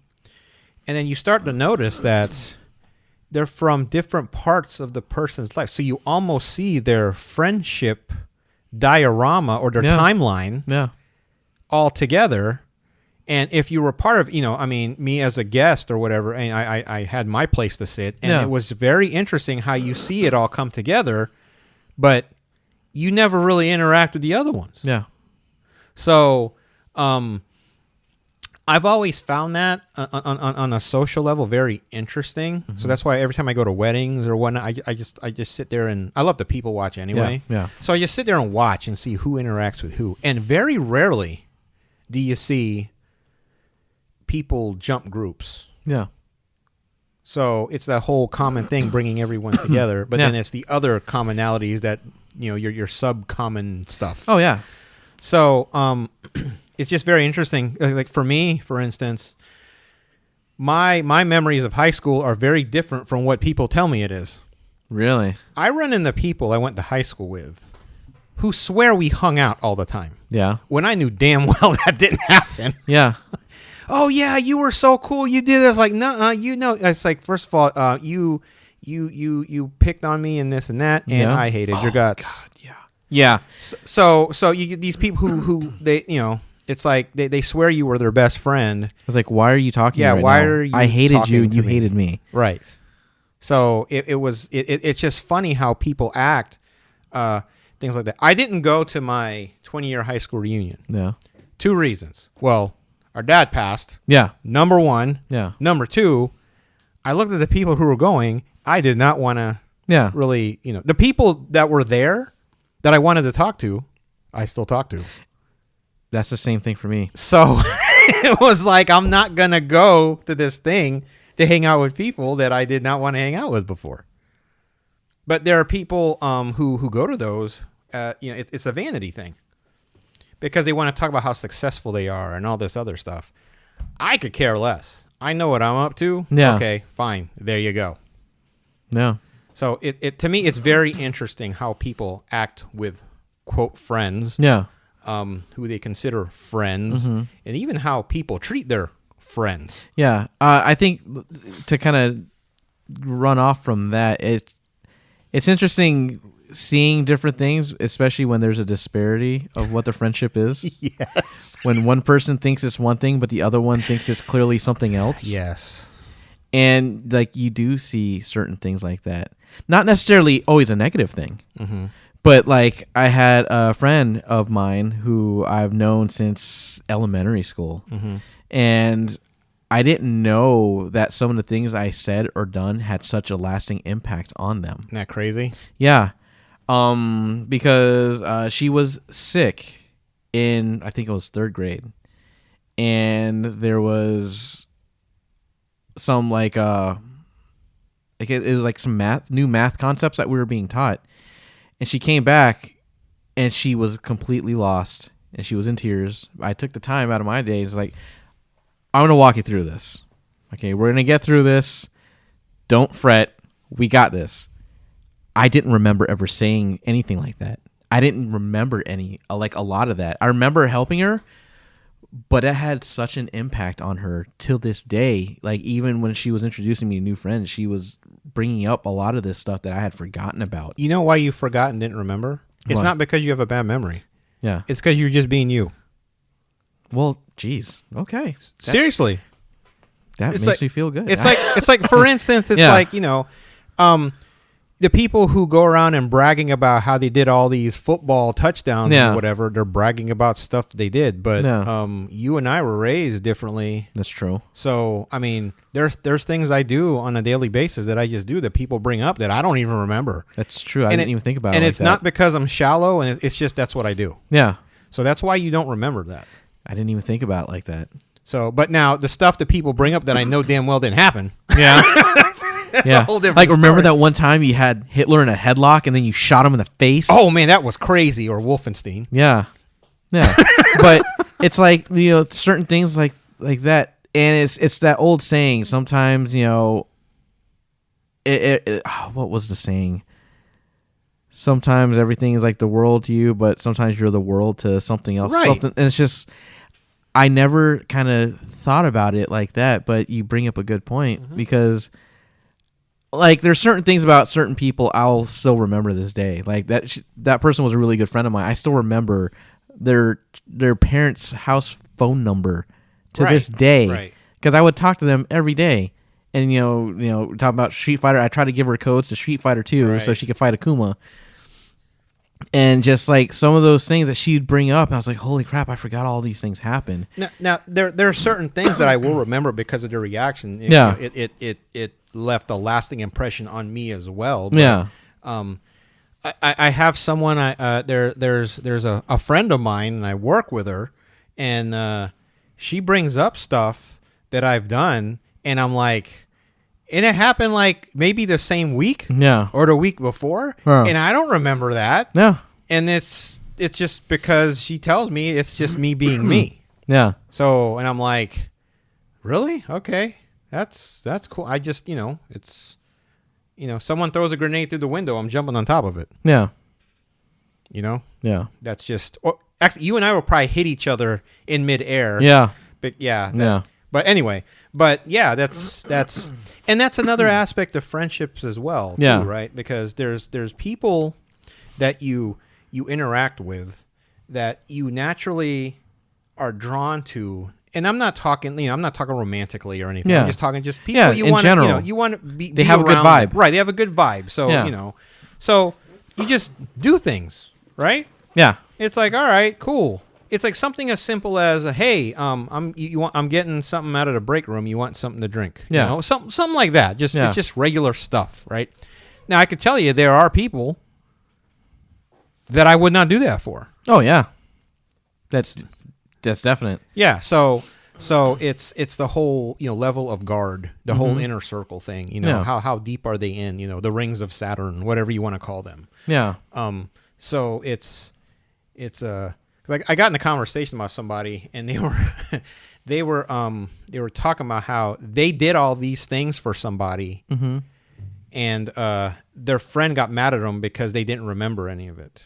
then you start to notice that they're from different parts of the person's life. So you almost see their friendship diorama or their timeline all together. And if you were part of, me as a guest or whatever, and I had my place to sit, and it was very interesting how you see it all come together, but you never really interact with the other ones. Yeah. So, I've always found that on a social level very interesting. So that's why every time I go to weddings or whatnot, I just sit there and I love to people watch anyway. Yeah. So I just sit there and watch and see who interacts with who. And very rarely do you see people jump groups. Yeah. So it's that whole common thing bringing everyone together, but then it's the other commonalities that your sub-common stuff. Oh yeah. So it's just very interesting. Like for me, for instance, my memories of high school are very different from what people tell me it is. Really? I run into people I went to high school with who swear we hung out all the time. Yeah. When I knew damn well that didn't happen. Yeah. Oh yeah, you were so cool. You did this. Like no, It's like first of all, you picked on me and this and that, and I hated your guts. God, yeah. Yeah. So you get these people who they it's like they swear you were their best friend. I was like, why are you talking? Yeah, right why now? are you? I hated you and you hated me. Right. So it's just funny how people act things like that. I didn't go to my 20-year high school reunion. Yeah. 2 reasons. Well, our dad passed. Yeah. Number 1. Yeah. Number 2, I looked at the people who were going. I did not want to really, the people that were there that I wanted to talk to, I still talk to. That's the same thing for me. So it was like, I'm not going to go to this thing to hang out with people that I did not want to hang out with before. But there are people who go to those, it's a vanity thing because they want to talk about how successful they are and all this other stuff. I could care less. I know what I'm up to. Yeah. Okay, fine. There you go. Yeah. So it to me, it's very interesting how people act with, quote, friends. Yeah. Who they consider friends, and even how people treat their friends. Yeah. I think to kind of run off from that, it's interesting seeing different things, especially when there's a disparity of what the friendship is. Yes. When one person thinks it's one thing, but the other one thinks it's clearly something else. Yes. And like you do see certain things like that. Not necessarily always a negative thing. Mm-hmm. But like I had a friend of mine who I've known since elementary school. Mm-hmm. And I didn't know that some of the things I said or done had such a lasting impact on them. Isn't that crazy? Yeah. Because she was sick in, I think it was 3rd grade. And there was some like it was like some new math concepts that we were being taught. And she came back and she was completely lost and she was in tears. I took the time out of my day. It's like, I'm going to walk you through this. Okay, we're going to get through this. Don't fret. We got this. I didn't remember ever saying anything like that. I didn't remember a lot of that. I remember helping her, but it had such an impact on her till this day. Like even when she was introducing me to new friends, she was bringing up a lot of this stuff that I had forgotten about. You know why you forgot and didn't remember? It's What? not because you have a bad memory. Yeah. It's because you're just being you. Well, geez. Okay. Seriously. That It's makes like- me feel good. It's like for instance, it's Yeah. like, the people who go around and bragging about how they did all these football touchdowns Yeah. or whatever, they're bragging about stuff they did. But Yeah. you and I were raised differently. That's true. So, I mean, there's things I do on a daily basis that I just do that people bring up that I don't even remember. That's true. I didn't even think about it. And like it's that. not because I'm shallow, and it's just that's what I do. Yeah. So that's why you don't remember that. I didn't even think about it like that. So, but now the stuff that people bring up that I know damn well didn't happen. Yeah. That's yeah. a whole different Like, remember story. that one time you had Hitler in a headlock and then you shot him in the face? Oh man, that was crazy. Or Wolfenstein. Yeah. Yeah. But it's like, certain things like that. And it's that old saying. Sometimes, what was the saying? Sometimes everything is like the world to you, but sometimes you're the world to something else. Right. And it's just, I never kind of thought about it like that, but you bring up a good point because like there's certain things about certain people I'll still remember this day. Like that person was a really good friend of mine. I still remember their parents' house phone number to this day. Right. Because I would talk to them every day. And talk about Street Fighter. I tried to give her codes to Street Fighter 2 so Right. she could fight Akuma. And just like some of those things that she'd bring up, and I was like, "Holy crap! I forgot all these things happened." Now there are certain things that I will remember because of the reaction. Yeah. It left a lasting impression on me as well. But, Yeah. I have someone. There's a friend of mine, and I work with her, and she brings up stuff that I've done, and I'm like, and it happened like maybe the same week, Yeah. or the week before, Huh. and I don't remember that. Yeah. And it's just because she tells me it's just me being me. Yeah. So, and I'm like, really? Okay. That's cool. I just, it's, someone throws a grenade through the window, I'm jumping on top of it. Yeah. Yeah. That's just, or actually, you and I will probably hit each other in midair. Yeah. But yeah. Yeah. But anyway, that's another aspect of friendships as well. Too, Yeah. Right. Because there's people that you interact with that you naturally are drawn to. And I'm not talking, romantically or anything. Yeah. I'm just talking just people Yeah, you in want general. to, you want to be They have a good around them. vibe. Right, they have a good vibe. So, Yeah. so you just do things, right? Yeah. It's like, all right, cool. It's like something as simple as, hey, I'm getting something out of the break room. You want something to drink? Yeah. You know, something like that. It's Yeah. just regular stuff, right? Now I could tell you there are people that I would not do that for. Oh yeah. That's definite. Yeah. So it's the whole, level of guard, the whole inner circle thing. Yeah. How deep are they in? The rings of Saturn, whatever you want to call them. Yeah. So it's like I got in a conversation about somebody, and they were talking about how they did all these things for somebody, and their friend got mad at them because they didn't remember any of it.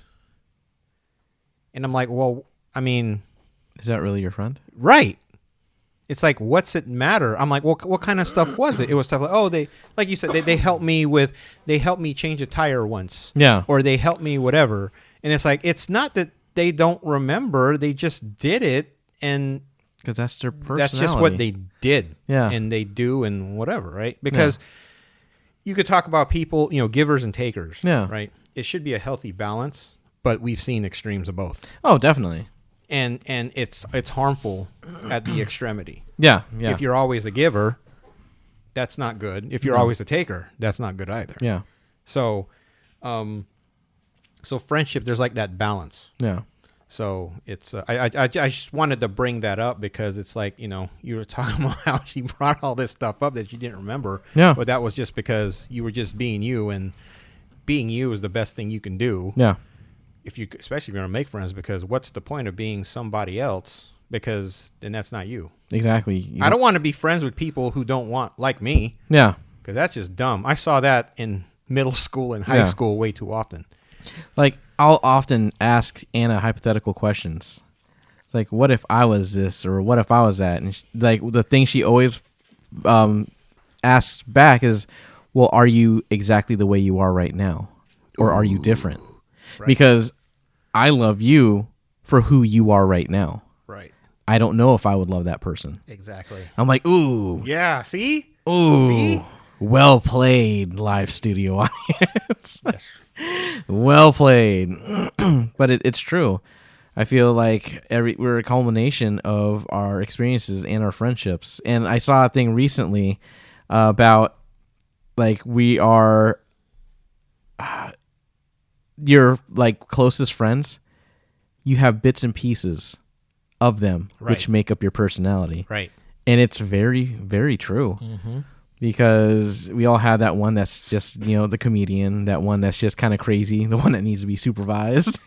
And I'm like, well, I mean, is that really your friend? Right. It's like, what's it matter? I'm like, well, what kind of stuff was it? It was stuff like, like you said, they helped me change a tire once. Yeah. Or they helped me whatever. And it's like, it's not that they don't remember, they just did it, and because that's their personality. that's just what they did. Yeah. And they do and whatever, right? Because you could talk about people, givers and takers. Yeah. Right? It should be a healthy balance, but we've seen extremes of both. Oh, definitely. And it's harmful at the extremity. Yeah, yeah. If you're always a giver, that's not good. If you're always a taker, that's not good either. Yeah. So, friendship, there's like that balance. Yeah. So it's I just wanted to bring that up because it's like, you were talking about how she brought all this stuff up that you didn't remember. Yeah. But that was just because you were just being you, and being you is the best thing you can do. Yeah. Especially if you're going to make friends, because what's the point of being somebody else? Because then that's not you. Exactly. I don't want to be friends with people who don't want like me. Yeah. Because that's just dumb. I saw that in middle school and high school way too often. Like, I'll often ask Anna hypothetical questions. Like, what if I was this, or what if I was that? And the thing she always asks back is, well, are you exactly the way you are right now? Or are you different? Right. Because I love you for who you are right now. Right. I don't know if I would love that person. Exactly. I'm like, ooh. Yeah, see? Ooh. See? Well played, live studio audience. Yes. Well played. But it's true. I feel like we're a culmination of our experiences and our friendships. And I saw a thing recently about, like, we are your, like, closest friends. You have bits and pieces of them, which make up your personality. Right. And it's very, very true. Mm-hmm. Because we all have that one that's just, the comedian, that one that's just kind of crazy, the one that needs to be supervised.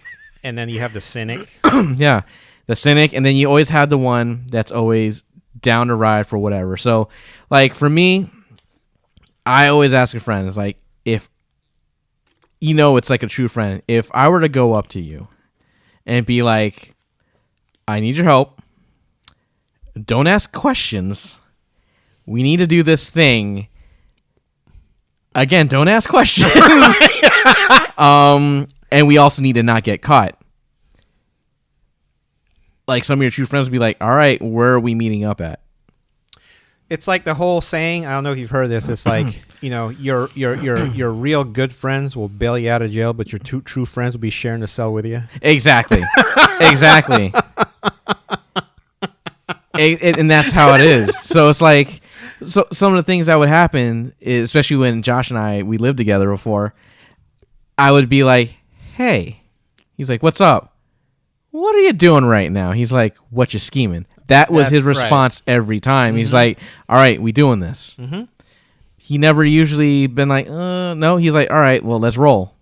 And then you have the cynic. Yeah, the cynic. And then you always have the one that's always down to ride for whatever. So, like, for me, I always ask a friend, it's like, if, it's like a true friend. If I were to go up to you and be like, I need your help. Don't ask questions. We need to do this thing. Again, don't ask questions. And we also need to not get caught. Like, some of your true friends would be like, all right, where are we meeting up at? It's like the whole saying, I don't know if you've heard this, it's like, your real good friends will bail you out of jail, but your two true friends will be sharing the cell with you. Exactly. Exactly. And that's how it is. So it's like, so some of the things that would happen, especially when Josh and we lived together before, I would be like, hey. He's like, what's up? What are you doing right now? He's like, what you scheming? That was his response every time. Mm-hmm. He's like, all right, we doing this. Mm-hmm. He never usually been like, no. He's like, all right, well, let's roll.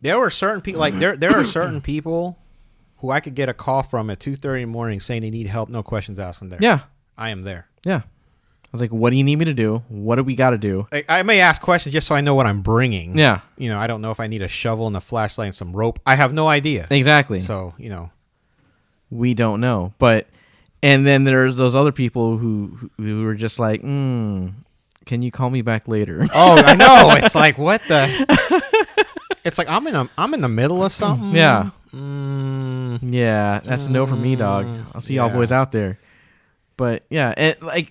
There were certain people, like there are certain people who I could get a call from at 2:30 in the morning saying they need help, no questions asked. Them there. Yeah. I am there. Yeah. I was like, what do you need me to do? What do we got to do? I may ask questions just so I know what I'm bringing. Yeah. I don't know if I need a shovel and a flashlight and some rope. I have no idea. Exactly. So, we don't know. And then there's those other people who were just like, can you call me back later? Oh, I know. It's like, what the? It's like, I'm in the middle of something. Yeah. Yeah, that's a no for me, dog. I'll see y'all boys out there. But yeah,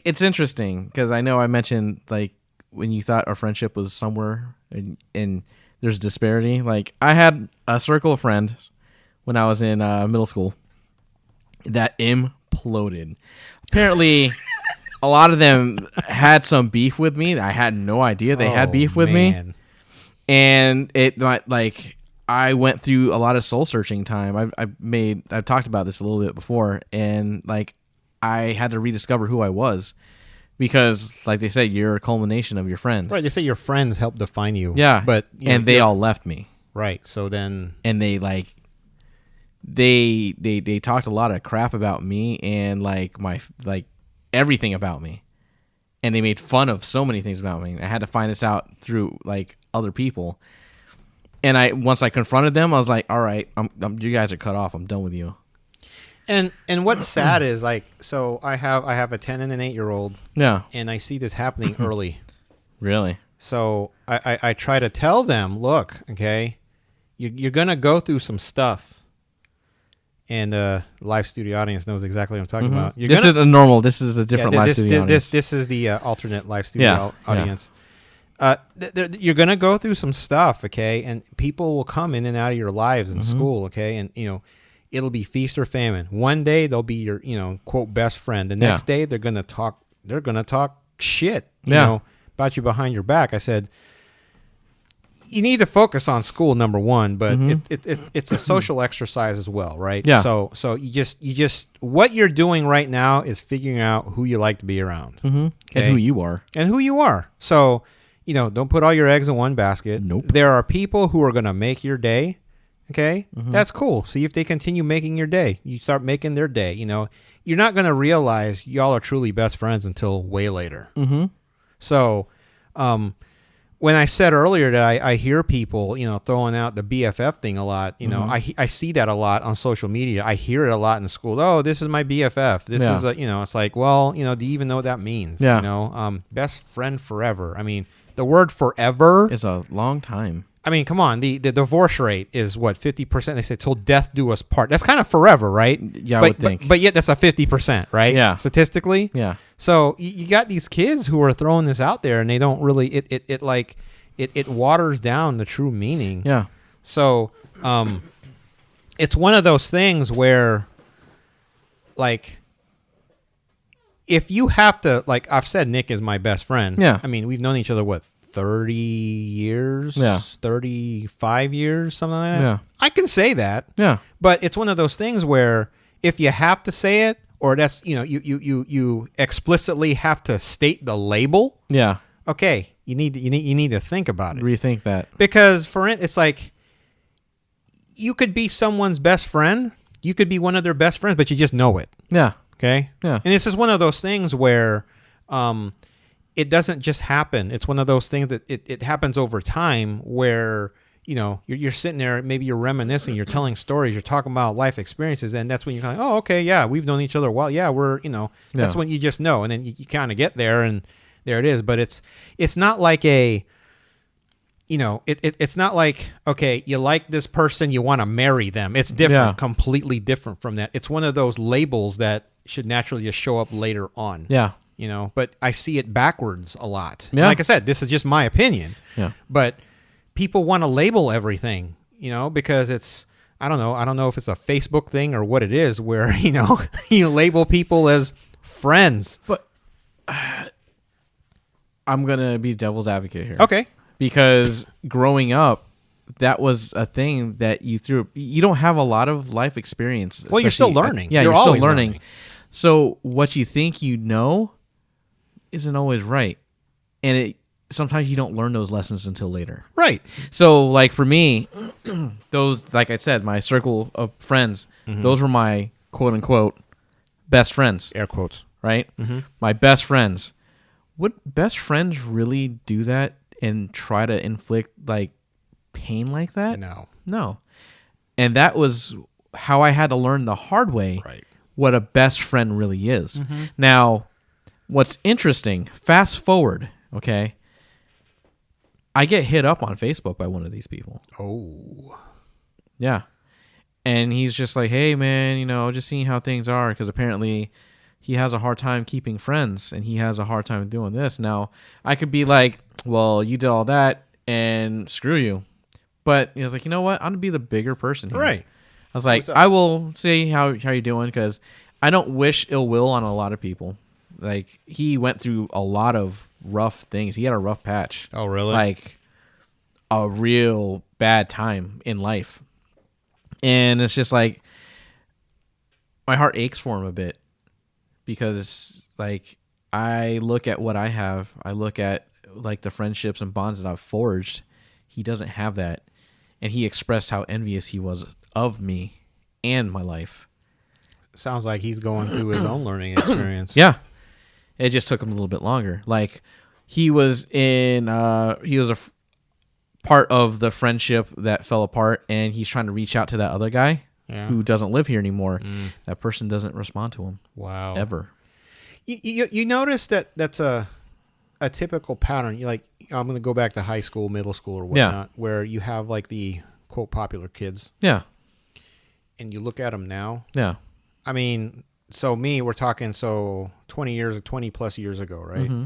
it's interesting because I know I mentioned, like, when you thought our friendship was somewhere, and there's disparity. Like I had a circle of friends when I was in middle school that imploded. Apparently, a lot of them had some beef with me. I had no idea they had beef with me, and I went through a lot of soul searching time. I've talked about this a little bit before, and like I had to rediscover who I was. Because, like they say, you're a culmination of your friends. Right. They say your friends help define you. Yeah. But they all left me. Right. So then. And they they talked a lot of crap about me and everything about me, and they made fun of so many things about me. I had to find this out through like other people. And once I confronted them, I was like, all right, you guys are cut off. I'm done with you. And what's sad is like, so I have a 10 and an 8-year-old. Yeah. And I see this happening early. Really? So I try to tell them, look, okay, you're going to go through some stuff. And live studio audience knows exactly what I'm talking about. This is a different live studio audience. This is the alternate live studio audience. You're going to go through some stuff, okay? And people will come in and out of your lives in school, okay? And, it'll be feast or famine. One day they'll be your, quote, best friend. The next day they're going to talk shit, about you behind your back. I said, you need to focus on school, number one, but it's a social exercise as well, right? Yeah. So you just what you're doing right now is figuring out who you like to be around, okay? And who you are. So, don't put all your eggs in one basket. Nope. There are people who are going to make your day. Okay, that's cool. See if they continue making your day. You start making their day. You're not going to realize y'all are truly best friends until way later. So, when I said earlier that I hear people, throwing out the BFF thing a lot, I see that a lot on social media. I hear it a lot in school. Oh, this is my BFF. This is it's like, well, do you even know what that means? Yeah. Best friend forever. I mean, the word forever is a long time. I mean, come on. The divorce rate is what, 50%? They say till death do us part. That's kind of forever, right? Yeah, I would think. But yet that's a 50%, right? Yeah. Statistically. Yeah. So you got these kids who are throwing this out there, and they don't really. It waters down the true meaning. Yeah. So, it's one of those things where, like, if you have to, like, I've said Nick is my best friend. Yeah. I mean, we've known each other, what, 30 years? Yeah. 35 years, something like that? Yeah. I can say that. Yeah. But it's one of those things where if you have to say it, or that's, you explicitly have to state the label. Yeah. Okay. You need to think about it. Rethink that. Because it's like, you could be someone's best friend. You could be one of their best friends, but you just know it. Yeah. Okay? Yeah. And it's just one of those things where it doesn't just happen. It's one of those things that it happens over time where, you're sitting there, maybe you're reminiscing, you're telling stories, you're talking about life experiences, and that's when you're kind of, oh, okay, yeah, we've known each other a while. Yeah, we're, that's when you just know. And then you kind of get there, and there it is. But it's not like it's not like, okay, you like this person, you want to marry them. It's different, completely different from that. It's one of those labels that should naturally just show up later on. Yeah. But I see it backwards a lot. Yeah. Like I said, this is just my opinion. Yeah. But people want to label everything, because it's, I don't know if it's a Facebook thing or what it is where, you label people as friends. But I'm going to be devil's advocate here. Okay. Because growing up, that was a thing that you don't have a lot of life experience. Well, you're still learning. Yeah, you're always still learning. So what you think you know isn't always right. And sometimes you don't learn those lessons until later. Right. So like for me, those, like I said, my circle of friends, those were my quote unquote best friends. Air quotes. Right? My best friends. Would best friends really do that and try to inflict like pain like that? No. And that was how I had to learn the hard way what a best friend really is. Now, what's interesting, fast forward, okay? I get hit up on Facebook by one of these people. Oh. Yeah. And he's just like, hey, man, just seeing how things are, because apparently he has a hard time keeping friends and he has a hard time doing this. Now, I could be like, well, you did all that and screw you. But he was like, you know what? I'm gonna be the bigger person here. Right. I was like, I will say how you doing, because I don't wish ill will on a lot of people. Like, he went through a lot of rough things. He had a rough patch. Oh, really? Like a real bad time in life. And it's just like my heart aches for him a bit, because like I look at what I have. I look at like the friendships and bonds that I've forged. He doesn't have that. And he expressed how envious he was of me and my life. Sounds like he's going through his own learning experience. Yeah. It just took him a little bit longer. Like, he was part of the friendship that fell apart, and he's trying to reach out to that other guy who doesn't live here anymore. That person doesn't respond to him. Wow. Ever. You notice that's a typical pattern. You like, I'm going to go back to high school, middle school, or whatnot, where you have like the quote popular kids. Yeah. And you look at them now. Yeah. I mean, we're talking 20 plus years ago, right? Mm-hmm.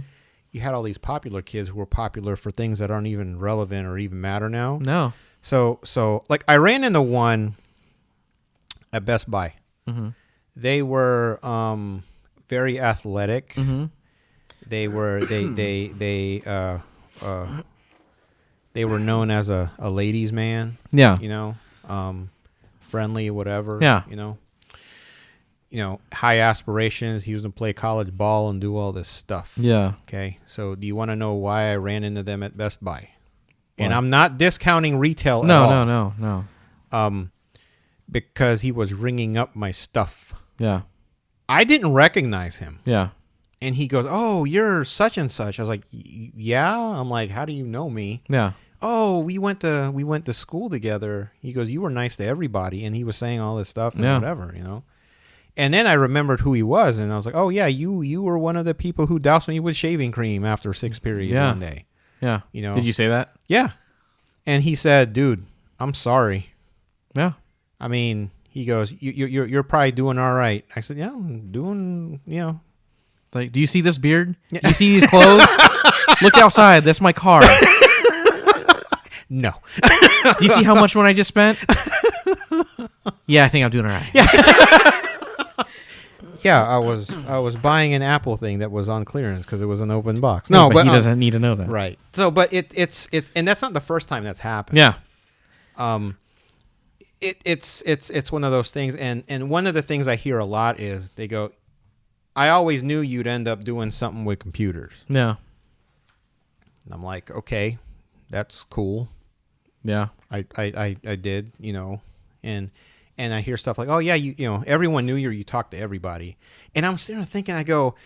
You had all these popular kids who were popular for things that aren't even relevant or even matter now. No. So like, I ran into one at Best Buy. Mm-hmm. They were very athletic. Mm-hmm. They were they were known as a ladies' man. Yeah. You know, friendly, whatever. Yeah. You know, high aspirations. He was going to play college ball and do all this stuff. Yeah. Okay. So do you want to know why I ran into them at Best Buy? Why? And I'm not discounting retail at all. No. Because he was ringing up my stuff. Yeah. I didn't recognize him. Yeah. And he goes, "Oh, you're such and such." I was like, "Yeah." I'm like, "How do you know me?" Yeah. "Oh, we went to school together." He goes, "You were nice to everybody." And he was saying all this stuff and whatever, you know. And then I remembered who he was, and I was like, "Oh yeah, you were one of the people who doused me with shaving cream after 6th period one day." Yeah. You know. Did you say that? Yeah. And he said, "Dude, I'm sorry." Yeah. I mean, he goes, "You're probably doing all right." I said, "Yeah, I'm doing, you know." Like, do you see this beard? Do you see these clothes? Look outside. That's my car. No. Do you see how much money I just spent? Yeah, I think I'm doing all right. Yeah, I was buying an Apple thing that was on clearance because it was an open box. No, but he doesn't need to know that. Right. So, but it's and that's not the first time that's happened. Yeah. It's one of those things, and one of the things I hear a lot is they go, "I always knew you'd end up doing something with computers." Yeah. And I'm like, okay, that's cool. Yeah. I did, you know, and I hear stuff like, "Oh yeah, you know, everyone knew you talked to everybody," and I'm sitting there thinking, I go,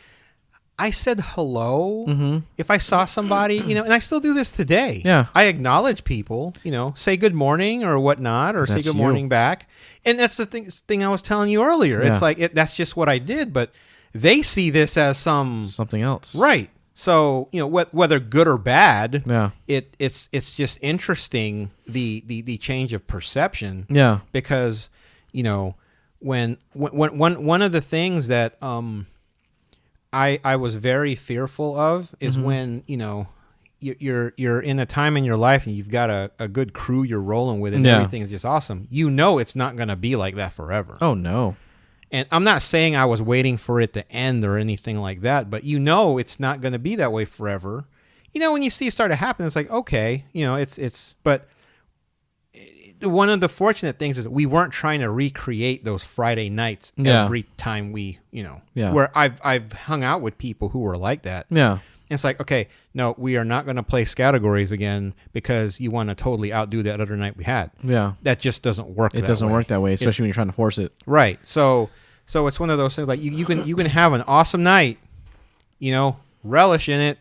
I said hello if I saw somebody, you know, and I still do this today. Yeah. I acknowledge people, you know, say good morning or whatnot, or say good morning back, and that's the thing I was telling you earlier. Yeah. It's like that's just what I did, but they see this as something else, right? So, you know, whether good or bad, yeah, it's just interesting the change of perception. Yeah, because, you know, when one of the things that I was very fearful of is when, you know, you're in a time in your life and you've got a good crew you're rolling with and everything is just awesome. You know, it's not going to be like that forever. Oh no. And I'm not saying I was waiting for it to end or anything like that, but you know it's not going to be that way forever. You know, when you see it start to happen, it's like, okay, you know, but one of the fortunate things is we weren't trying to recreate those Friday nights every time we, you know, where I've hung out with people who were like that. Yeah. And it's like, okay, no, we are not going to play categories again because you want to totally outdo that other night we had. Yeah. That just doesn't work. It doesn't work that way, especially when you're trying to force it. Right. So it's one of those things like you can have an awesome night, you know, relish in it.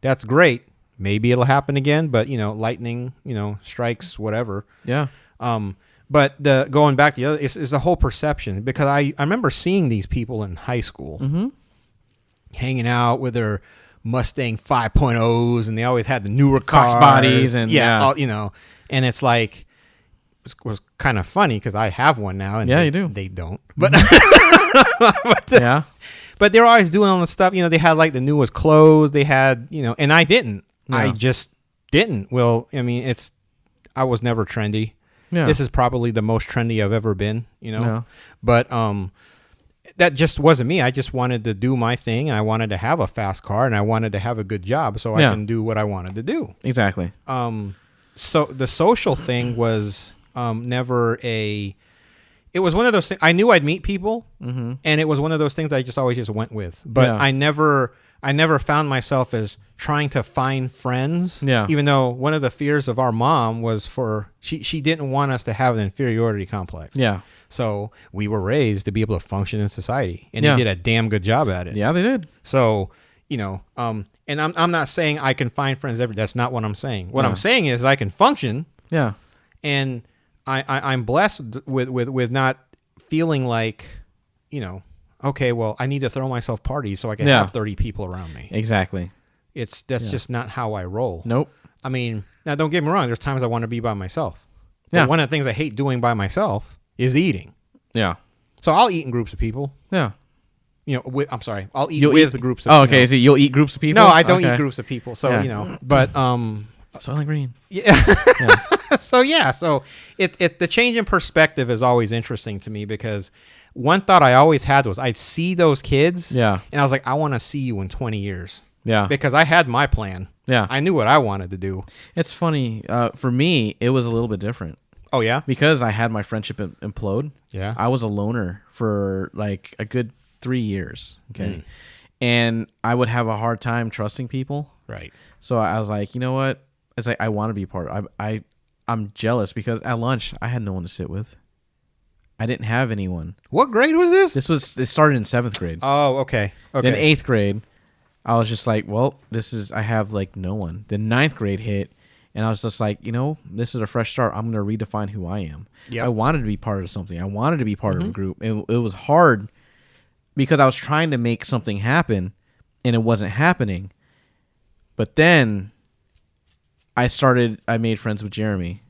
That's great. Maybe it'll happen again, but you know, lightning, you know, strikes, whatever. Yeah. But going back to the other is the whole perception, because I remember seeing these people in high school hanging out with their Mustang 5.0s, and they always had the newer Cox cars. bodies and all, you know, and it's like, it was kind of funny because I have one now, and you do. They don't, but yeah. But they're always doing all the stuff. You know, they had like the newest clothes. They had, you know, and I didn't. No. I just didn't. Well, I mean, I was never trendy. Yeah. This is probably the most trendy I've ever been, you know. Yeah. But that just wasn't me. I just wanted to do my thing, and I wanted to have a fast car, and I wanted to have a good job so I can do what I wanted to do. Exactly. So the social thing was never a. It was one of those things. I knew I'd meet people, and it was one of those things that I just always just went with. But I never found myself as trying to find friends. Yeah. Even though one of the fears of our mom was she didn't want us to have an inferiority complex. Yeah. So we were raised to be able to function in society, and they did a damn good job at it. Yeah, they did. So, you know, and I'm not saying I can find friends that's not what I'm saying. What I'm saying is I can function. Yeah. And I'm blessed with not feeling like, you know, okay, well, I need to throw myself parties so I can have 30 people around me. Exactly. That's just not how I roll. Nope. I mean, now don't get me wrong. There's times I want to be by myself. Yeah. But one of the things I hate doing by myself is eating. Yeah. So I'll eat in groups of people. Yeah. You know, I'm sorry. I'll eat groups of people. Oh, okay. So you'll eat groups of people? No, I don't eat groups of people. So, you know, but Soylent Green. Yeah. So the change in perspective is always interesting to me, because one thought I always had was I'd see those kids. Yeah. And I was like, I want to see you in 20 years. Yeah. Because I had my plan. Yeah. I knew what I wanted to do. It's funny. For me, it was a little bit different. Oh, yeah? Because I had my friendship implode. Yeah. I was a loner for like a good 3 years. Okay. And I would have a hard time trusting people. Right. So I was like, you know what? It's like, I want to be part of it. I'm jealous because at lunch, I had no one to sit with. I didn't have anyone. What grade was this? It started in 7th grade. Oh, okay. Then 8th grade, I was just like, well, I have like no one. Then 9th grade hit, and I was just like, you know, this is a fresh start. I'm going to redefine who I am. Yep. I wanted to be part of something. I wanted to be part of a group. It was hard because I was trying to make something happen, and it wasn't happening. But then I made friends with Jeremy,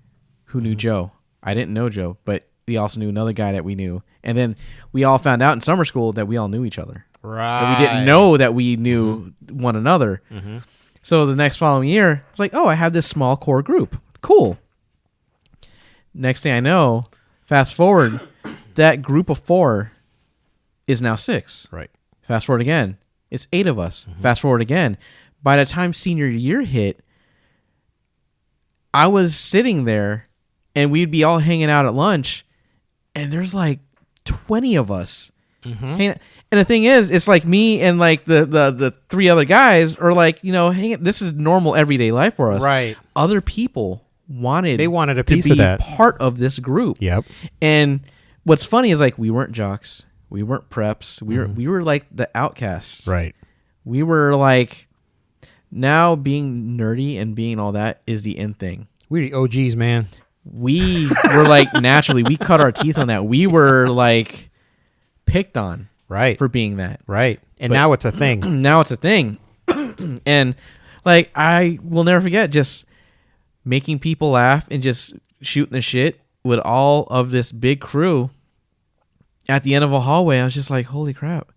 who knew Joe. I didn't know Joe, but he also knew another guy that we knew. And then we all found out in summer school that we all knew each other. Right. But we didn't know that we knew one another. So the next following year, it's like, oh, I have this small core group. Cool. Next thing I know, fast forward, that group of 4 is now 6. Right. Fast forward again, it's 8 of us. Fast forward again. By the time senior year hit, I was sitting there, and we'd be all hanging out at lunch, and there's like 20 of us. And the thing is, it's like me and like the 3 other guys are like, you know, this is normal everyday life for us. Right. Other people wanted a piece to of be that. part of this group. Yep. And what's funny is like we weren't jocks, we weren't preps, we were like the outcasts. Right. We were like, now being nerdy and being all that is the end thing. We're the OGs, man. We were like, naturally, we cut our teeth on that. We were like picked on for being that. Right. And now it's a thing. Now it's a thing. And like, I will never forget just making people laugh and just shooting the shit with all of this big crew at the end of a hallway. I was just like, holy crap.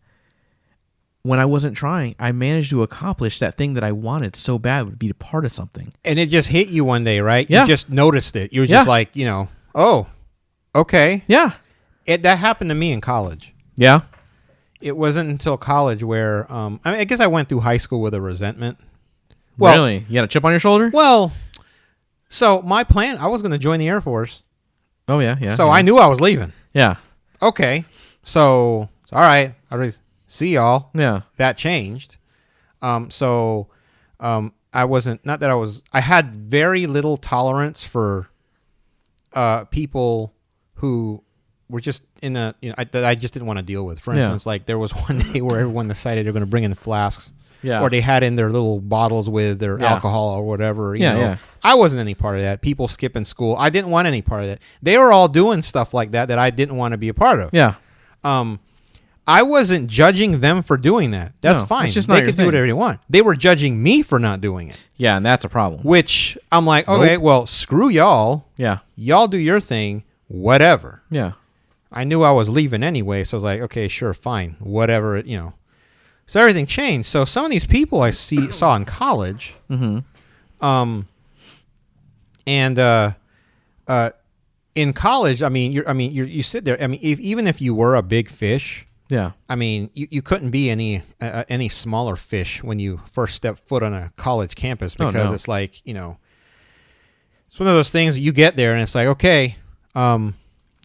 When I wasn't trying, I managed to accomplish that thing that I wanted so bad, would be a part of something. And it just hit you one day, right? Yeah. You just noticed it. You were just like, you know, oh, okay. Yeah. That happened to me in college. Yeah. It wasn't until college where, I guess I went through high school with a resentment. Well, really? You got a chip on your shoulder? Well, so my plan, I was going to join the Air Force. Oh, yeah, yeah. So yeah. I knew I was leaving. Yeah. Okay. So, all right. See y'all. Yeah. That changed. I had very little tolerance for people who were just in that I just didn't want to deal with. For instance, like there was one day where everyone decided they're going to bring in flasks. Yeah. Or they had in their little bottles with their alcohol or whatever. You know. Yeah. I wasn't any part of that. People skipping school. I didn't want any part of that. They were all doing stuff like that I didn't want to be a part of. Yeah. I wasn't judging them for doing that. That's fine. It's just they not could your do whatever thing. they want. They were judging me for not doing it. Yeah, and that's a problem. Which I'm like, okay, well, screw y'all. Yeah. Y'all do your thing, whatever. Yeah. I knew I was leaving anyway, so I was like, okay, sure, fine, whatever, you know. So everything changed. So some of these people I saw in college, in college, I mean, you sit there. I mean, even if you were a big fish, Yeah. I mean, you couldn't be any smaller fish when you first step foot on a college campus because no. it's like, it's one of those things you get there and it's like, okay,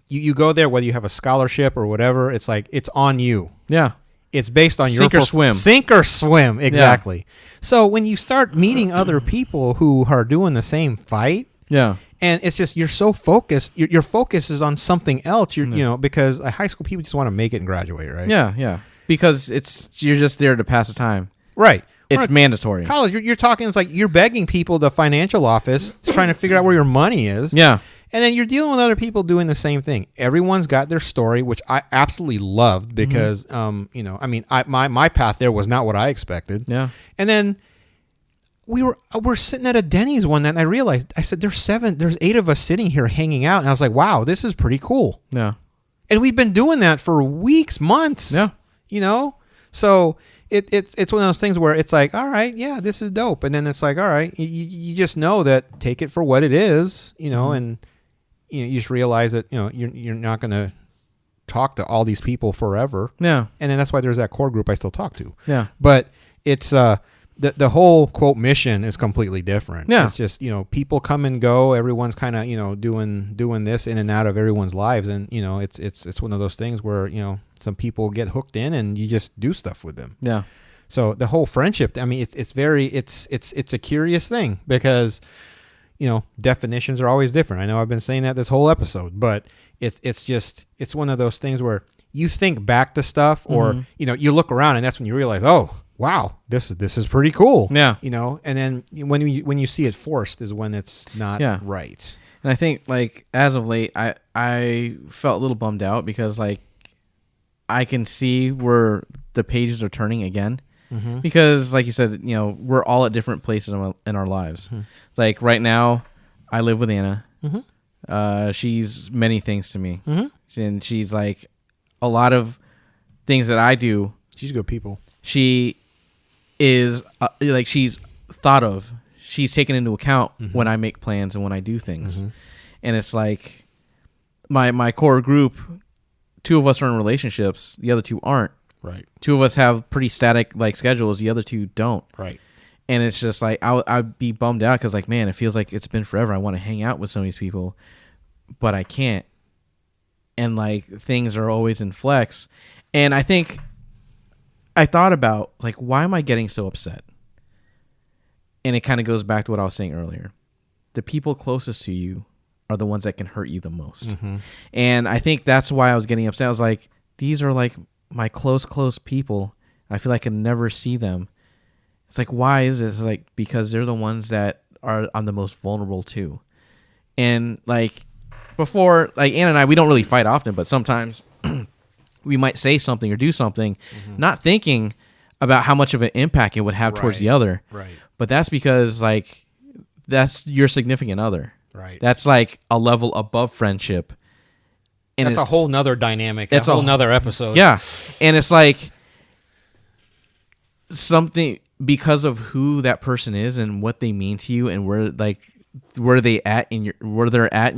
you go there, whether you have a scholarship or whatever, it's like, it's on you. Yeah. It's based on Sink or swim. Sink or swim. Exactly. Yeah. So when you start meeting other people who are doing the same fight, yeah. And it's just you're so focused. Your focus is on something else. Because high school people just want to make it and graduate, right? Yeah, yeah. Because you're just there to pass the time. Right. It's mandatory. College, you're talking. It's like you're begging people, the financial office, trying to figure out where your money is. Yeah. And then you're dealing with other people doing the same thing. Everyone's got their story, which I absolutely loved because, my path there was not what I expected. Yeah. And then we're sitting at a Denny's one night and I realized, I said, there's 8 of us sitting here hanging out. And I was like, wow, this is pretty cool. Yeah. And we've been doing that for weeks, months. Yeah. So it's one of those things where it's like, all right, yeah, this is dope. And then it's like, all right, you just know that, take it for what it is, and you just realize that, you're not going to talk to all these people forever. Yeah. And then that's why there's that core group I still talk to. Yeah. But it's, the whole quote mission is completely different. Yeah. It's just, people come and go. Everyone's kind of, doing this in and out of everyone's lives. And, it's one of those things where, some people get hooked in and you just do stuff with them. Yeah. So the whole friendship, I mean, it's a curious thing because, definitions are always different. I know I've been saying that this whole episode, but it's one of those things where you think back to stuff or, you look around and that's when you realize, oh, wow, this is pretty cool. Yeah. And then when you see it forced is when it's not right. And I think like as of late, I felt a little bummed out because like I can see where the pages are turning again. Mm-hmm. Because like you said, we're all at different places in our lives. Mm-hmm. Like right now, I live with Anna. Mm-hmm. She's many things to me. Mm-hmm. And she's like a lot of things that I do. She's good people. She is she's thought of. She's taken into account when I make plans and when I do things. Mm-hmm. And it's like my core group, 2 of us are in relationships, the other 2 aren't. Right. 2 of us have pretty static like schedules, the other 2 don't. Right. And it's just like I'd be bummed out because like, man, it feels like it's been forever. I want to hang out with some of these people, but I can't. And like things are always in flex. And I think I thought about like, why am I getting so upset? And it kind of goes back to what I was saying earlier. The people closest to you are the ones that can hurt you the most. Mm-hmm. And I think that's why I was getting upset. I was like, these are like my close people. I feel like I can never see them. It's like, why is this? Like, because they're the ones that are I'm the most vulnerable to. And like before, like Anna and I, we don't really fight often, but sometimes we might say something or do something, not thinking about how much of an impact it would have towards the other. Right. But that's because like that's your significant other. Right. That's like a level above friendship. And that's a whole nother dynamic. That's a whole nother episode. Yeah. And it's like something because of who that person is and what they mean to you and where they're at in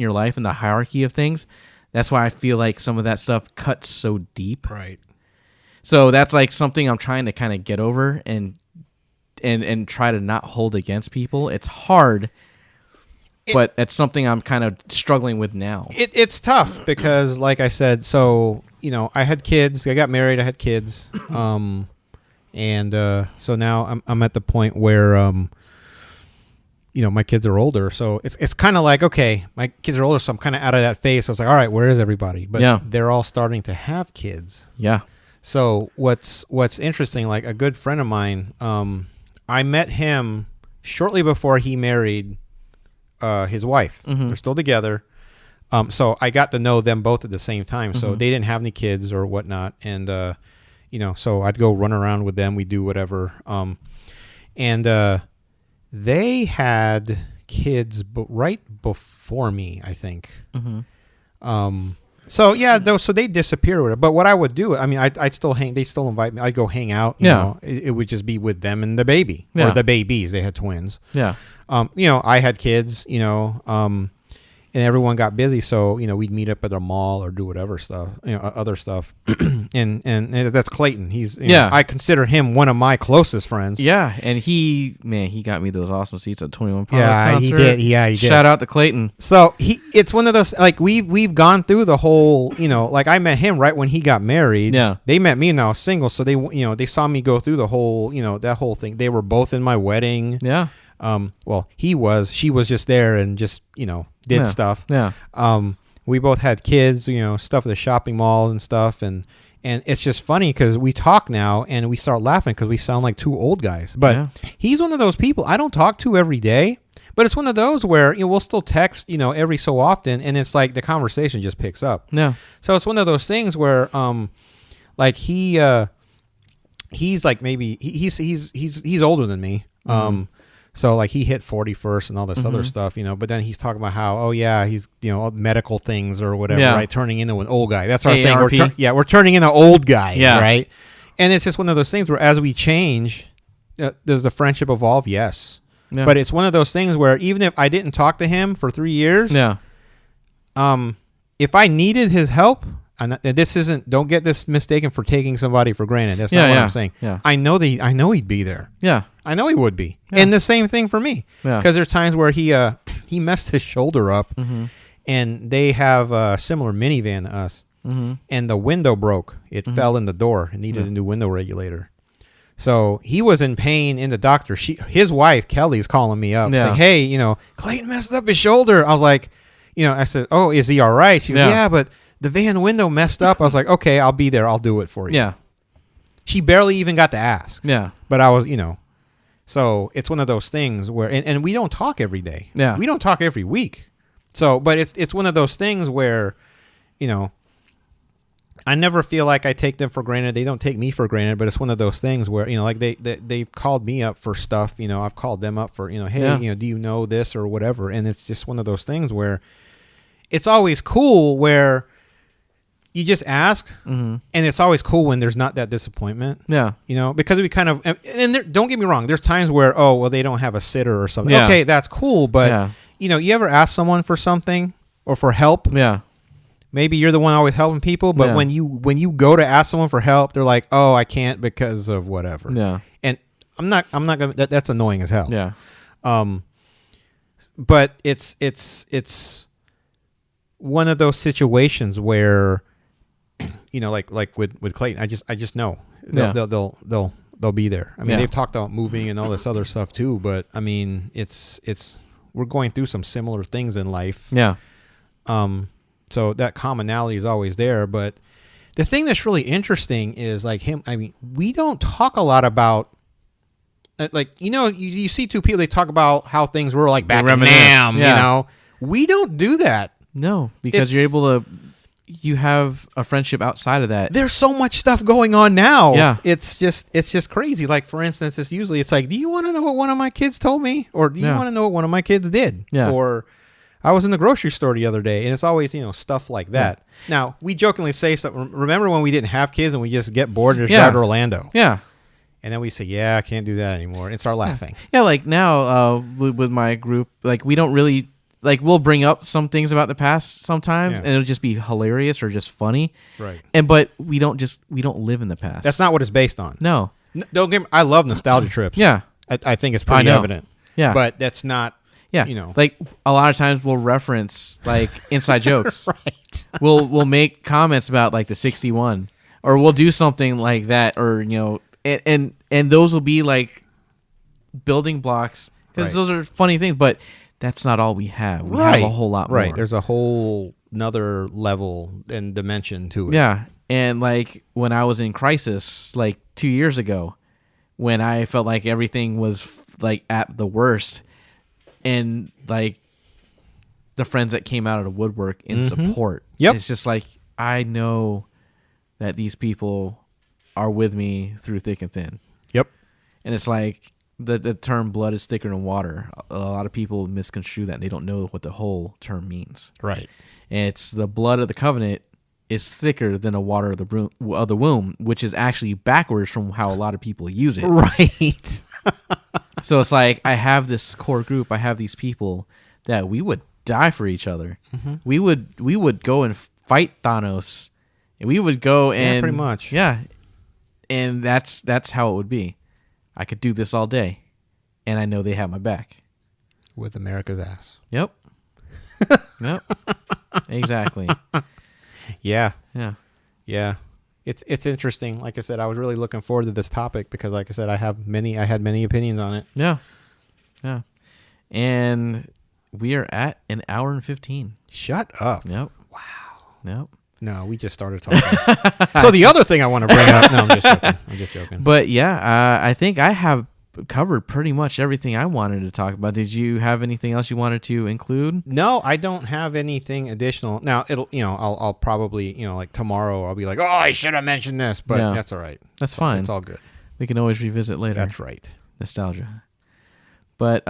your life and the hierarchy of things. That's why I feel like some of that stuff cuts so deep. Right. So that's like something I'm trying to kind of get over and try to not hold against people. It's hard, but it's something I'm kind of struggling with now. It's tough because, like I said, so I had kids. I got married. I had kids, and so now I'm at the point where my kids are older. So it's kind of like, okay, my kids are older, so I'm kind of out of that phase. So it's like, all right, where is everybody? But they're all starting to have kids. Yeah. So what's interesting, like a good friend of mine, I met him shortly before he married his wife. Mm-hmm. They're still together. So I got to know them both at the same time. So they didn't have any kids or whatnot. And, so I'd go run around with them. We do whatever. And they had kids right before me, I think. Mm-hmm. So yeah, so they disappear with it. But what I would do, I mean, I'd still hang. They still invite me. I'd go hang out. You know, it would just be with them and the baby or the babies. They had twins. Yeah. I had kids. and everyone got busy. So we'd meet up at the mall or do whatever stuff, other stuff. and that's Clayton. He's I consider him one of my closest friends. Yeah, and he got me those awesome seats at 21 Pilots concert. He did. Yeah, he did. Shout out to Clayton. So it's one of those, like, we've gone through the whole, like, I met him right when he got married. Yeah. They met me when I was single, so they saw me go through the whole, that whole thing. They were both in my wedding. Yeah. Well, she was just there and just, did stuff. Yeah. We both had kids, stuff at the shopping mall and stuff, and it's just funny because we talk now and we start laughing because we sound like two old guys. But he's one of those people I don't talk to every day, but it's one of those where we'll still text, every so often, and it's like the conversation just picks up. Yeah. So it's one of those things where, like he's like maybe he's older than me. So like he hit 40 first and all this other stuff, but then he's talking about how, he's, medical things or whatever, right? Turning into an old guy. That's our AARP. thing. We're turning into old guys, Yeah. right? And it's just one of those things where as we change, does the friendship evolve? Yes. Yeah. But it's one of those things where even if I didn't talk to him for 3 years, if I needed his help, and this isn't, don't get this mistaken for taking somebody for granted. That's not what I'm saying. Yeah. I know he'd be there. Yeah. I know he would be. Yeah. And the same thing for me. Yeah. Because there's times where he messed his shoulder up, and they have a similar minivan to us, and the window broke. It fell in the door. It needed a new window regulator. So he was in pain in the doctor. His wife, Kelly's calling me up saying, hey, Clayton messed up his shoulder. I was like, I said, oh, is he all right? She goes, yeah, but the van window messed up. I was like, okay, I'll be there. I'll do it for you. Yeah. She barely even got to ask. Yeah. But I was, so it's one of those things where, and we don't talk every day. Yeah. We don't talk every week. So, but it's one of those things where, I never feel like I take them for granted. They don't take me for granted, but it's one of those things where, like they've called me up for stuff, I've called them up for, hey, do you know this or whatever? And it's just one of those things where it's always cool where you just ask, and it's always cool when there's not that disappointment. Yeah. Because we kind of, and don't get me wrong, there's times where, they don't have a sitter or something. Yeah. Okay, that's cool, but, you ever ask someone for something or for help? Yeah. Maybe you're the one always helping people, but when you go to ask someone for help, they're like, oh, I can't because of whatever. Yeah. And I'm not going to, that's annoying as hell. Yeah. But it's one of those situations where, like with Clayton, I just know they'll be there. I mean, they've talked about moving and all this other stuff too, but I mean, we're going through some similar things in life. Yeah. So that commonality is always there, but the thing that's really interesting is like him. I mean, we don't talk a lot about, like, you see two people, they talk about how things were like back in Nam, we don't do that. No, because you're able to, you have a friendship outside of that. There's so much stuff going on now. Yeah. It's just crazy. Like, for instance, it's like, do you want to know what one of my kids told me? Or do you want to know what one of my kids did? Yeah. Or I was in the grocery store the other day, and it's always, stuff like that. Yeah. Now, we jokingly say something. Remember when we didn't have kids and we just get bored and just drive to Orlando? Yeah. And then we say, yeah, I can't do that anymore, and start laughing. Yeah, like now with my group, like we don't really, like we'll bring up some things about the past sometimes, and it'll just be hilarious or just funny. Right. But we don't live in the past. That's not what it's based on. No. Don't get me, I love nostalgia trips. Yeah. I think it's pretty evident. Yeah. But that's not. Yeah, like a lot of times we'll reference like inside jokes. Right. We'll make comments about like the 61, or we'll do something like that, or and those will be like building blocks because those are funny things. But that's not all we have. We have a whole lot more. Right. There's a whole another level and dimension to it. Yeah, and like when I was in crisis like 2 years ago, when I felt like everything was like at the worst. And like the friends that came out of the woodwork in support. Yep. It's just like, I know that these people are with me through thick and thin. Yep. And it's like the term blood is thicker than water. A lot of people misconstrue that and they don't know what the whole term means. Right. And it's the blood of the covenant is thicker than the water of the womb, which is actually backwards from how a lot of people use it. Right. So it's like I have this core group. I have these people that we would die for each other. We would go and fight Thanos, and we would go and pretty much. Yeah, and that's how it would be. I could do this all day, and I know they have my back. With America's ass. Yep. Yep. Exactly. Yeah. Yeah. Yeah. It's interesting. Like I said, I was really looking forward to this topic because, like I said, I had many opinions on it. Yeah. Yeah. And we are at an hour and 15. Shut up. Yep. Wow. Yep. No, we just started talking. So the other thing I want to bring up. No, I'm just joking. But yeah, I think I have covered pretty much everything I wanted to talk about. Did you have anything else you wanted to include? No, I don't have anything additional. Now I'll probably, like tomorrow I'll be like, oh, I should have mentioned this, but that's all right. That's fine. It's all good. We can always revisit later. That's right. Nostalgia. But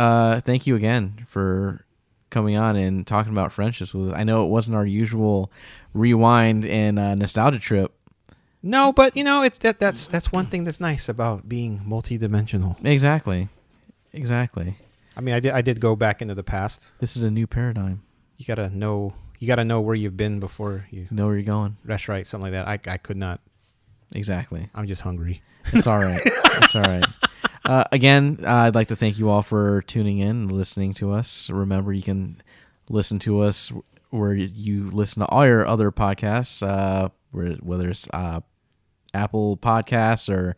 thank you again for coming on and talking about friendships with us. I know it wasn't our usual rewind and nostalgia trip. No, but it's that's one thing that's nice about being multidimensional. Exactly. I mean, I did go back into the past. This is a new paradigm. You gotta know where you've been before you know where you're going. That's right, something like that. I could not. Exactly. I'm just hungry. It's all right. It's all right. Again, I'd like to thank you all for tuning in and listening to us. Remember, you can listen to us where you listen to all your other podcasts, whether it's Apple Podcasts or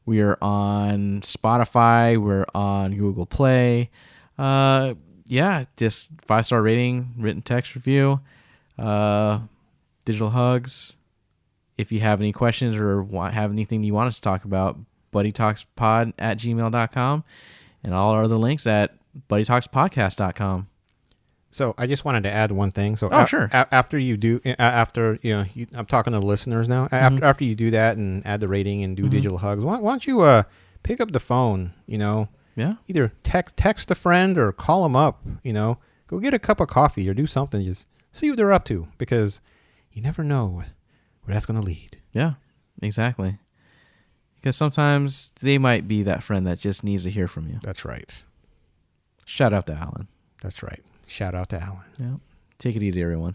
we are on Spotify, we're on Google Play. Just 5-star rating, written text review, digital hugs. If you have any questions or have anything you want us to talk about, buddytalkspod@gmail.com, and all our other links at buddytalkspodcast.com. So I just wanted to add one thing. So sure. After you do, I'm talking to the listeners now. After you do that and add the rating and do digital hugs, why don't you pick up the phone? Either text a friend or call them up. Go get a cup of coffee or do something. Just see what they're up to, because you never know where that's going to lead. Yeah, exactly. Because sometimes they might be that friend that just needs to hear from you. That's right. Shout out to Alan. That's right. Shout out to Alan. Yeah. Take it easy, everyone.